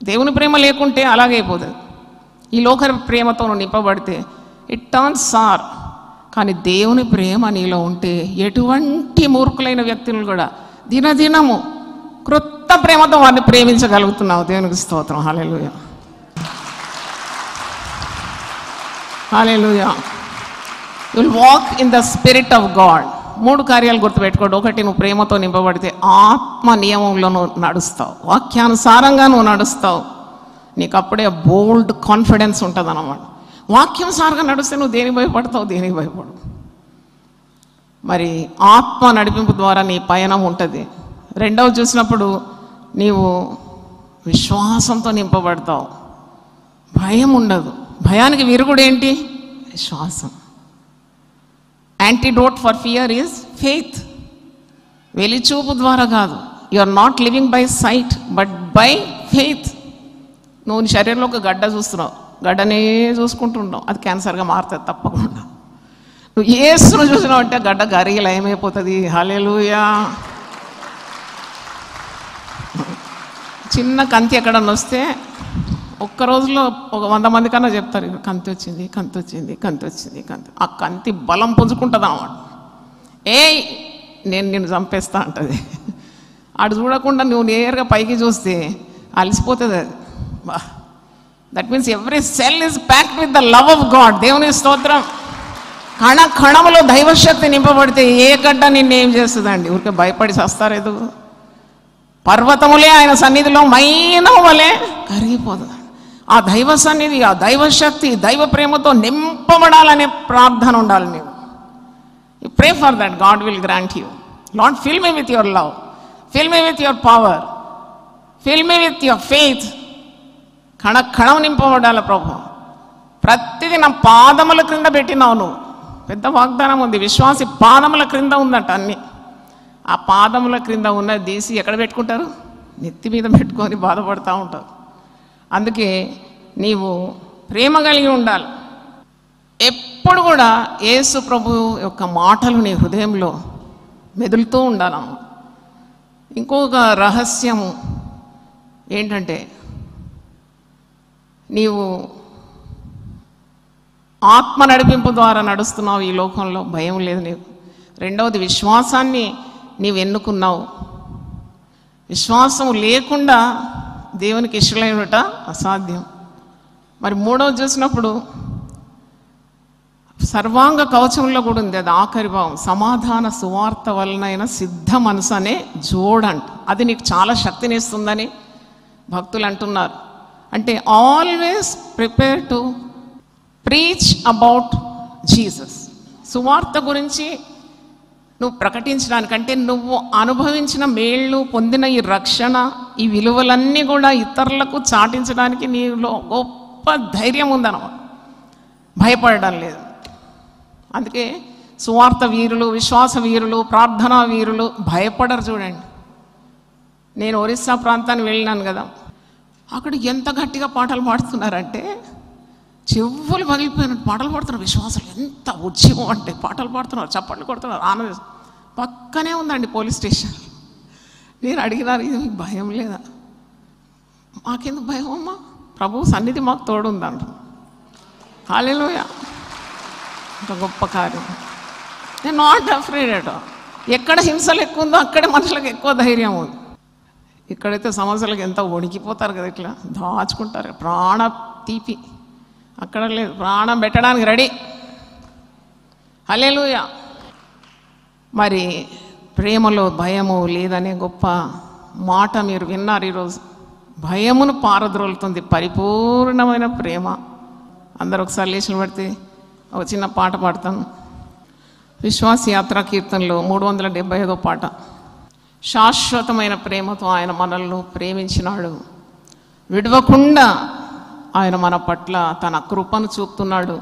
దేవుని ప్రేమ లేకుంటే అలాగే అయిపోతుంది. ఈ లోక ప్రేమతో నింపబడితే ఇట్ టర్న్స్ సార్. కానీ దేవుని ప్రేమ నీలో ఉంటే ఎటువంటి మూర్ఖులైన వ్యక్తులను కూడా దినదినము క్రొత్త ప్రేమతో వారిని ప్రేమించగలుగుతున్నావు. దేవునికి స్తోత్రం, hallelujah, hallelujah. You will walk in the spirit of God. 3 కార్యాలు గుర్తుపెట్టుకోండి. ఒకటి, నువ్వు ప్రేమతో నింపబడితే ఆత్మ నియమంలో నువ్వు నడుస్తావు, వాక్యానుసారంగా నువ్వు నడుస్తావు. నీకు అప్పుడే బోల్డ్ కాన్ఫిడెన్స్ ఉంటుంది అన్నమాట. వాక్యానుసారంగా నడిస్తే నువ్వు దేనికి భయపడతావు? దేనికి భయపడవు. మరి ఆత్మ నడిపింపు ద్వారా నీ పయనం ఉంటుంది. రెండవ చూసినప్పుడు నీవు విశ్వాసంతో నింపబడతావు, భయం ఉండదు. భయానికి విరుగుడు ఏంటి? విశ్వాసం. Antidote for fear is faith. వెలిచూపు ద్వారా కాదు. You are not living by sight but by faith. నువ్వు నీ శరీరంలో ఒక గడ్డ చూస్తున్నావు, గడ్డనే చూసుకుంటుంటావు, అది క్యాన్సర్గా మారుతుంది తప్పకుండా. నువ్వు యేసును చూసినావు అంటే గడ్డ గరిగి లయమైపోతుంది. హల్లెలూయా. చిన్న కంతి ఎక్కడన్నా వస్తే ఒక్క రోజులో ఒక 100 మంది కన్నా చెప్తారు, కంతి వచ్చింది, కంతి వచ్చింది, కంతి వచ్చింది, కంతి. ఆ కంతి బలం పుంజుకుంటుంది అన్నమాట. నేను నిన్ను చంపేస్తా అంటది. అటు చూడకుండా నువ్వు నేరుగా పైకి చూస్తే అలసిపోతుంది అది. బా, that means every cell is packed with the love of God. దేవుని స్తోత్రం. కణ కణములో దైవశక్తి నింపబడితే ఏ గడ్డ నిన్నేం చేస్తుందండి? ఊరికే భయపడి చస్తారేదు. పర్వతములే ఆయన సన్నిధిలో మైనం వలె కరిగిపోతుంది. ఆ దైవ సన్నిధి, ఆ దైవశక్తి, దైవ ప్రేమతో నింపబడాలనే ప్రార్థన ఉండాలి. నీవు you pray for that, God will grant you. Lord, fill me with your love, fill me with your power, fill me with your faith. కణం నింపబడాలి ప్రభు. ప్రతిదీ నా పాదముల క్రింద పెట్టినావు నువ్వు. పెద్ద వాగ్దానం ఉంది. విశ్వాసి పాదముల క్రింద ఉందట అన్ని. ఆ పాదముల క్రింద ఉన్నది తీసి ఎక్కడ పెట్టుకుంటారు? నెత్తి మీద పెట్టుకొని బాధపడుతూ ఉంటారు. అందుకే నీవు ప్రేమ కలిగి ఉండాలి. ఎప్పుడు కూడా యేసు ప్రభు యొక్క మాటలు నీ హృదయంలో మెదులుతూ ఉండాలమ్మ. ఇంకొక రహస్యము ఏంటంటే, నీవు ఆత్మ నడిపింపు ద్వారా నడుస్తున్నావు ఈ లోకంలో, భయం లేదు నీకు. రెండవది, విశ్వాసాన్ని నీవు ఎన్నుకున్నావు. విశ్వాసం లేకుండా దేవునికి ఇష్టమైనట అసాధ్యం. మరి మూడవది చూసినప్పుడు సర్వాంగ కవచంలో కూడా ఉంది, అది ఆఖరి భావం. సమాధాన సువార్త వలనైన సిద్ధ మనసు అనే జోడంట. అది నీకు చాలా శక్తినిస్తుందని భక్తులు అంటున్నారు. అంటే always prepare to preach about Jesus. సువార్త గురించి నువ్వు ప్రకటించడానికంటే, నువ్వు అనుభవించిన మేళ్ళు, పొందిన ఈ రక్షణ, ఈ విలువలన్నీ కూడా ఇతరులకు చాటించడానికి నీలో గొప్ప ధైర్యం ఉందన్నమాట. భయపడడం లేదు. అందుకే సువార్త వీరులు, విశ్వాస వీరులు, ప్రార్థనా వీరులు భయపడరు. చూడండి, నేను ఒరిస్సా ప్రాంతానికి వెళ్ళినాను కదా, అక్కడ ఎంత గట్టిగా పాటలు పాడుతున్నారంటే చెవులు పగిలిపోయినట్టు పాటలు పాడుతున్నారు. విశ్వాసాలు ఎంత ఉద్యమం అంటే పాటలు పాడుతున్నారు, చప్పట్లు కొడుతున్నారు, ఆనందం. పక్కనే ఉందండి పోలీస్ స్టేషన్. నేను అడిగినారు, ఇది మీకు భయం లేదా? మాకెందుకు భయం అమ్మా, ప్రభు సన్నిధి మాకు తోడుందంట. హల్లెలూయా, అంత గొప్ప కార్యం. నేను నాట్ అఫ్రేడ్ అట. ఎక్కడ హింసలు ఎక్కువ ఉందో అక్కడే మనుషులకు ఎక్కువ ధైర్యం ఉంది. ఇక్కడైతే సమస్యలకు ఎంత వణికిపోతారు కదా, ఇట్లా దాచుకుంటారు ప్రాణ తీపి. అక్కడ లేదు, ప్రాణం పెట్టడానికి రెడీ. హల్లెలూయా. మరి ప్రేమలో భయము లేదనే గొప్ప మాట మీరు విన్నారు ఈరోజు. భయమును పారద్రోలుతుంది పరిపూర్ణమైన ప్రేమ. అందరూ ఒకసారి లేచిన పడితే ఒక చిన్న పాట పాడతాను. విశ్వాస యాత్రా కీర్తనలో 375వ పాట. శాశ్వతమైన ప్రేమతో ఆయన మనల్ని ప్రేమించినాడు, విడవకుండా ఆయన మన పట్ల తన కృపను చూపుతున్నాడు.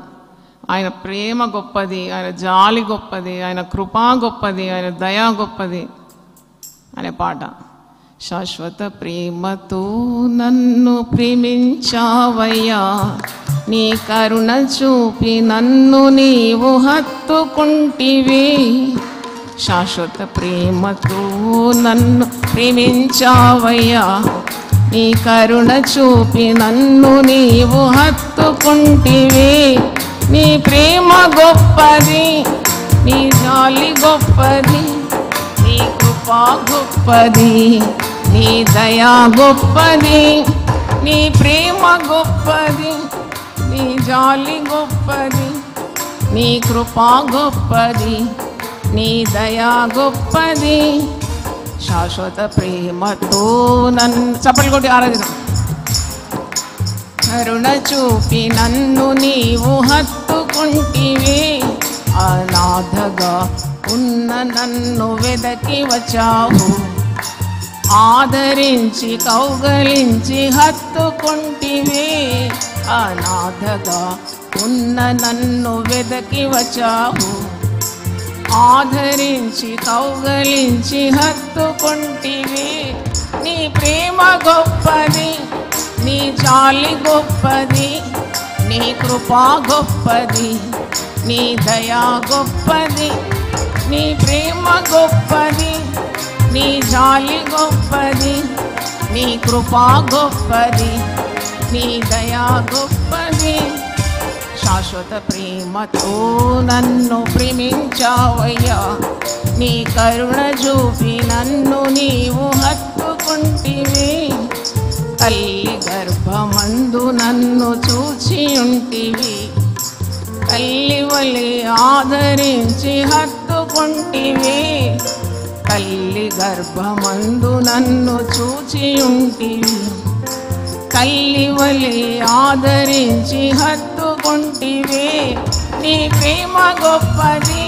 ఆయన ప్రేమ గొప్పది, ఆయన జాలి గొప్పది, ఆయన కృప గొప్పది, ఆయన దయ గొప్పది అనే పాట. శాశ్వత ప్రేమతో నన్ను ప్రేమించావయ్యా, నీ కరుణ చూపి నన్ను నీవు హత్తుకుంటివి. శాశ్వత ప్రేమతో నన్ను ప్రేమించావయ్యా, నీ కరుణ చూపి నన్ను నీవు హత్తుకుంటివి. నీ ప్రేమ గొప్పది, నీ జాలి గొప్పది, నీ కృప గొప్పది, నీ దయా గొప్పది. నీ ప్రేమ గొప్పది, నీ జాలి గొప్పది, నీ కృప గొప్పది, నీ దయా గొప్పది. శాశ్వత ప్రేమతో నన్ను చప్పట్లు కొట్టి ఆరాధిద్దాం. కరుణ చూపి నన్ను నీవు హత్తుకుంటివి. అనాథగా ఉన్న నన్ను వెదకి వచ్చావు, ఆదరించి కౌగలించి హత్తుకుంటివి. అనాథగా ఉన్న నన్ను వెదకి వచ్చావు, ఆదరించి కౌగలించి హత్తుకుంటివి. నీ ప్రేమ గొప్పది, నీ జాలి గొప్పది, నీ కృప గొప్పది, నీ దయా గొప్పది. నీ ప్రేమ గొప్పది, నీ జాలి గొప్పది, నీ కృప గొప్పది, నీ దయా గొప్పది. శాశ్వత ప్రేమతో నన్ను ప్రేమించావయ్యా, నీ కరుణ చూపి నన్ను నీవు హత్తుకుంటివి. తల్లి గర్భమందు నన్ను చూచి ఉంటివి, తల్లి వలె ఆదరించి హత్తుకుంటివి. తల్లి గర్భమందు నన్ను చూచి ఉంటివి, తల్లి వలె ఆదరించి హత్తుకుంటివి. నీ ప్రేమ గొప్పది,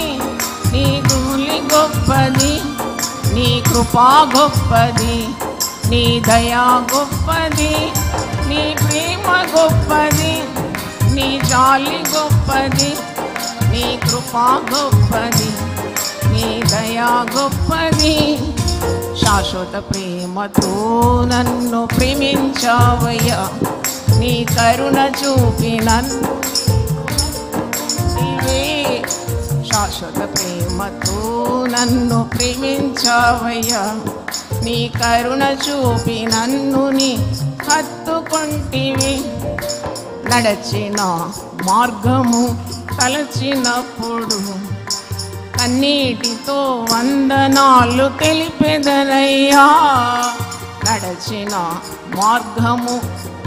నీ గూలి గొప్పది, నీ కృప గొప్పది, నీ దయా గొప్పది. నీ ప్రేమ గొప్పది, నీ జాలి గొప్పది, నీ కృప గొప్పది, నీ దయా గొప్పది. శాశ్వత ప్రేమతో నన్ను ప్రేమించావయ్యా, నీ కరుణ చూపి నన్ను నీవే. శాశ్వత ప్రేమతో నన్ను ప్రేమించావయ్యా, నీ కరుణ చూపి నన్ను నీ హత్తుకుంటివి. నడచిన మార్గము తలచినప్పుడు కన్నీటితో వందనాలు తెలిపెదనయ్యా. నడచిన మార్గము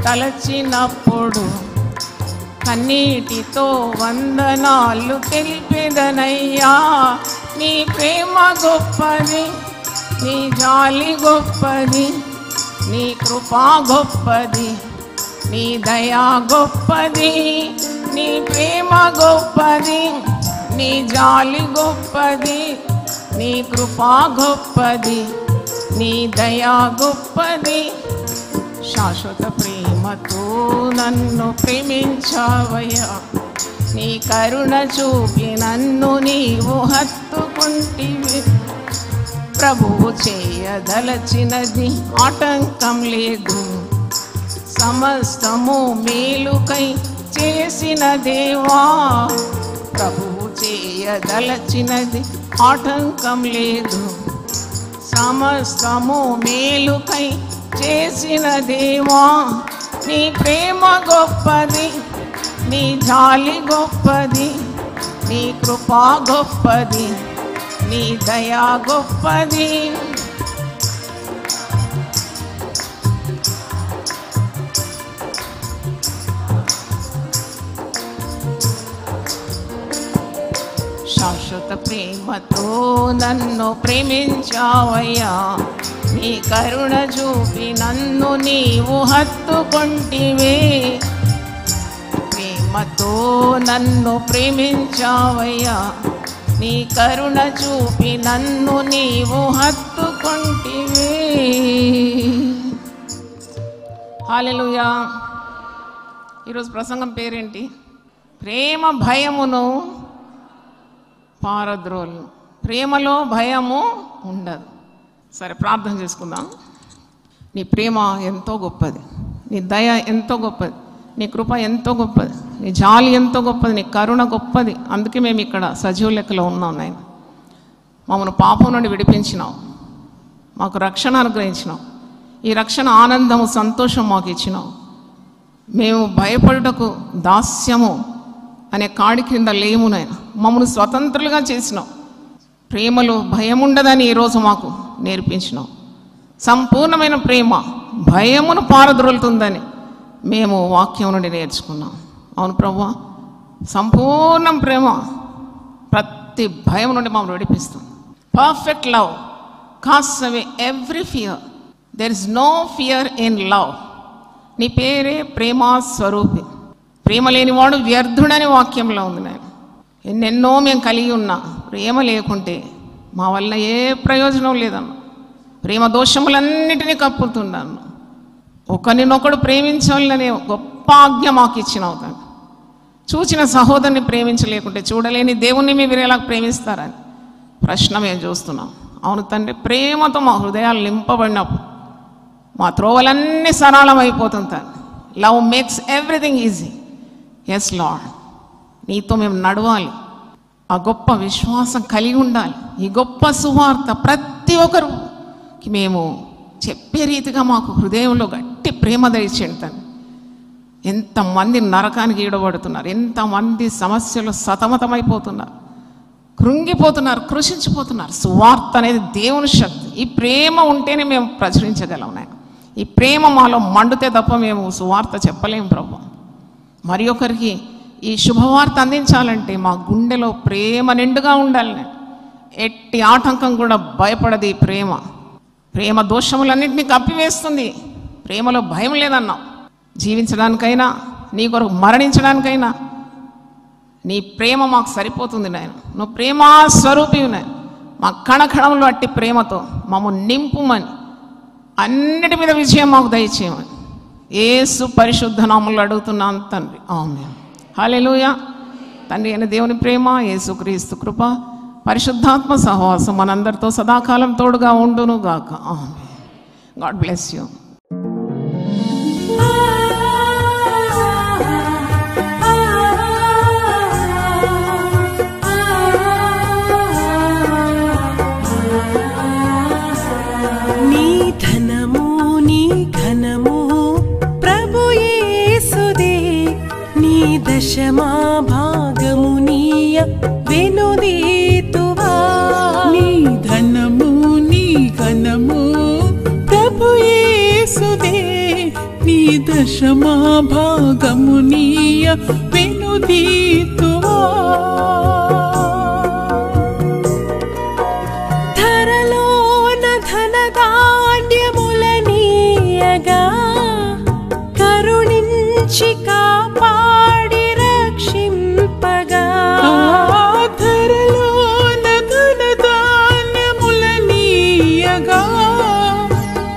తలచినప్పుడు కన్నీటితో వందనాలు తెలిపెదనయ్యా. నీ ప్రేమ గొప్పది, నీ జాలి గొప్పది, నీ కృప గొప్పది, నీ దయా గొప్పది. నీ ప్రేమ గొప్పది, నీ జాలి గొప్పది, నీ కృప గొప్పది, నీ దయా గొప్పది. శాశ్వత ప్రేమతో నన్ను ప్రేమించావయ్యా, నీ కరుణ చూపి నన్ను నీవు హత్తుకుంటివి. ప్రభువు చేయదలచినది ఆటంకం లేదు, సమస్తము మేలుకై చేసిన దేవా. ప్రభువు చేయదలచినది ఆటంకం లేదు, సమస్తము మేలుకై చేసిన దేవా, నీ ప్రేమ గొప్పది, నీ జాలి గొప్పది, నీ కృపా గొప్పది, నీ దయా గొప్పది. శాశ్వత ప్రేమతో నన్ను ప్రేమించావయ్యా, నీ కరుణ చూపి నన్ను నీవు హత్తుకొంటివే. ప్రేమతో నన్ను ప్రేమించావయ్యా, నీ కరుణ చూపి నన్ను నీవు హత్తుకొంటివే. హల్లెలూయా. ఈరోజు ప్రసంగం పేరేంటి? ప్రేమ భయమును పారద్రోలు. ప్రేమలో భయము ఉండదు. సరే, ప్రార్థన చేసుకుందాం. నీ ప్రేమ ఎంతో గొప్పది, నీ దయ ఎంతో గొప్పది, నీ కృప ఎంతో గొప్పది, నీ జాలి ఎంతో గొప్పది, నీ కరుణ గొప్పది. అందుకే మేము ఇక్కడ సజీవ లెక్కలో ఉన్నాం నాయన. మమ్మల్ని పాపం నుండి విడిపించినావు, మాకు రక్షణ అనుగ్రహించినావు. ఈ రక్షణ ఆనందము, సంతోషం మాకు ఇచ్చినావు. మేము భయపడుటకు దాస్యము అనే కాడి క్రింద లేము నాయన. మమ్మల్ని స్వతంత్రులుగా చేసినావు. ప్రేమలో భయం ఉండదని ఈరోజు మాకు నేర్పించినావు. సంపూర్ణమైన ప్రేమ భయమును పారద్రోలుతుందని మేము వాక్యం నుండి నేర్చుకున్నాం. అవును ప్రభువా, సంపూర్ణ ప్రేమ ప్రతి భయం నుండి మమ్మల్ని విడిపిస్తుంది. Perfect love casts away every fear. There is no fear in love. నీ పేరే ప్రేమ స్వరూపి. ప్రేమ లేనివాడు వ్యర్థుడని వాక్యంలో ఉంది నాయన. ఎన్నెన్నో మేము కలిగి ఉన్నా ప్రేమ లేకుంటే మా వల్ల ఏ ప్రయోజనం లేదన్న. ప్రేమ దోషములన్నిటినీ కప్పుతున్నాను. ఒకరినొకడు ప్రేమించాలనే గొప్ప ఆజ్ఞ మాకు ఇచ్చినావు తండ్రి. చూచిన సహోదరుని ప్రేమించలేకుంటే చూడలేని దేవుణ్ణి మీరు ఎలా ప్రేమిస్తారని ప్రశ్న మేము చూస్తున్నాం. అవును తండ్రి, ప్రేమతో మా హృదయాలు నింపబడినప్పుడు మా త్రోవలన్నీ సరళమైపోతుంది తండ్రి. Love makes everything easy. Yes Lord, నీతో మేము నడవాలి, ఆ గొప్ప విశ్వాసం కలిగి ఉండాలి. ఈ గొప్ప సువార్త ప్రతి ఒక్కరికి మేము చెప్పే రీతిగా మాకు హృదయంలో గట్టి ప్రేమ దయచేయండి తండ్రి. ఎంతమంది నరకానికి ఈడబడుతున్నారు, ఎంతమంది సమస్యలు సతమతమైపోతున్నారు, కృంగిపోతున్నారు, కృషించిపోతున్నారు. సువార్త అనేది దేవుని శక్తి. ఈ ప్రేమ ఉంటేనే మేము ప్రచురించగలం నాయన. ఈ ప్రేమ మాలో మండితే తప్ప మేము సువార్త చెప్పలేము ప్రభు. మరి ఒకరికి ఈ శుభవార్త అందించాలంటే మా గుండెలో ప్రేమ నిండుగా ఉండాలి. ఎట్టి ఆటంకం కూడా భయపడది ఈ ప్రేమ. ప్రేమ దోషములన్నింటినీ కప్పివేస్తుంది. ప్రేమలో భయం లేదన్నావు. జీవించడానికైనా, నీ కొరకు మరణించడానికైనా నీ ప్రేమ మాకు సరిపోతుంది నాయన. నువ్వు ప్రేమా స్వరూపివి నాయన. మా కణకణంలో అట్టి ప్రేమతో మమ్మల్ని నింపుమని, అన్నిటి మీద విజయం మాకు దయచేయమని యేసు పరిశుద్ధ నామములో అడుగుతున్నాను తండ్రి. ఆమేన్. హల్లెలూయా. తండ్రి అయిన దేవుని ప్రేమ, యేసుక్రీస్తు కృప, పరిశుద్ధాత్మ సహవాసం మనందరితో సదాకాలం తోడుగా ఉండును గాక. ఆమేన్. God bless you. దశమా భాగమునీయ వెనుదీతువా. నీ ధనము నీ ఘనము ప్రభు యేసుదే, నీ దశమా భాగమునీయ వెనుదీతువా. ధరలోన ధనధాన్యములనీయగా కరుణించి కాపాడి రక్షింపగా. ధరలోన ధనధాన్యములనీయగా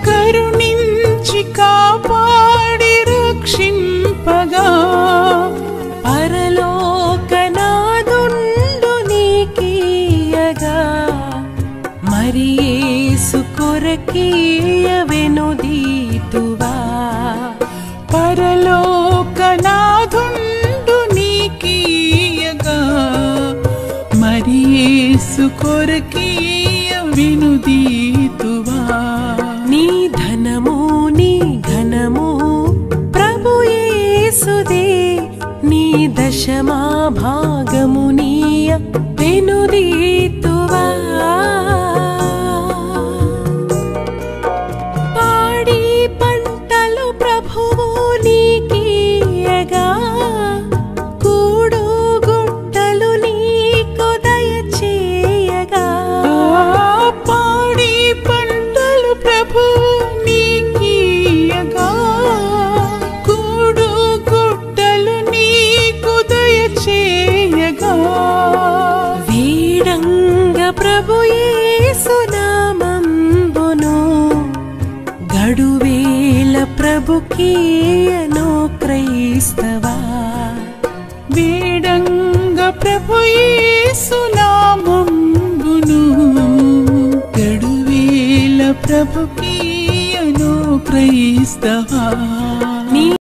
కరుణించి కాపాడి రక్షింపగా. పరలోకనాదుండు నీకీయగా మరి యేసు కొరకీయ వెనుదీతువా. పరలోకనాదుండు నీకీయగా మరి యేసు కొరకీయ వెనుదీతువా. నీ ధనము దశమా భాగమునీయ వెనుదీతువా పాడి పంటలు ప్రభువు నీకీయగా కూడు గుట్టలు నీకు దయచేయగా పాడి పంటలు ప్రభువు నీకీయగా కూడు గుట్టలు నీకు దయచేయగా వీడంగ ప్రభు యేసు నామంబును గడువేల ప్రభుకీయను క్రైస్తవా వీడంగ ప్రభు యేసు నామంబును గడువేల ప్రభుకీయను క్రైస్తవా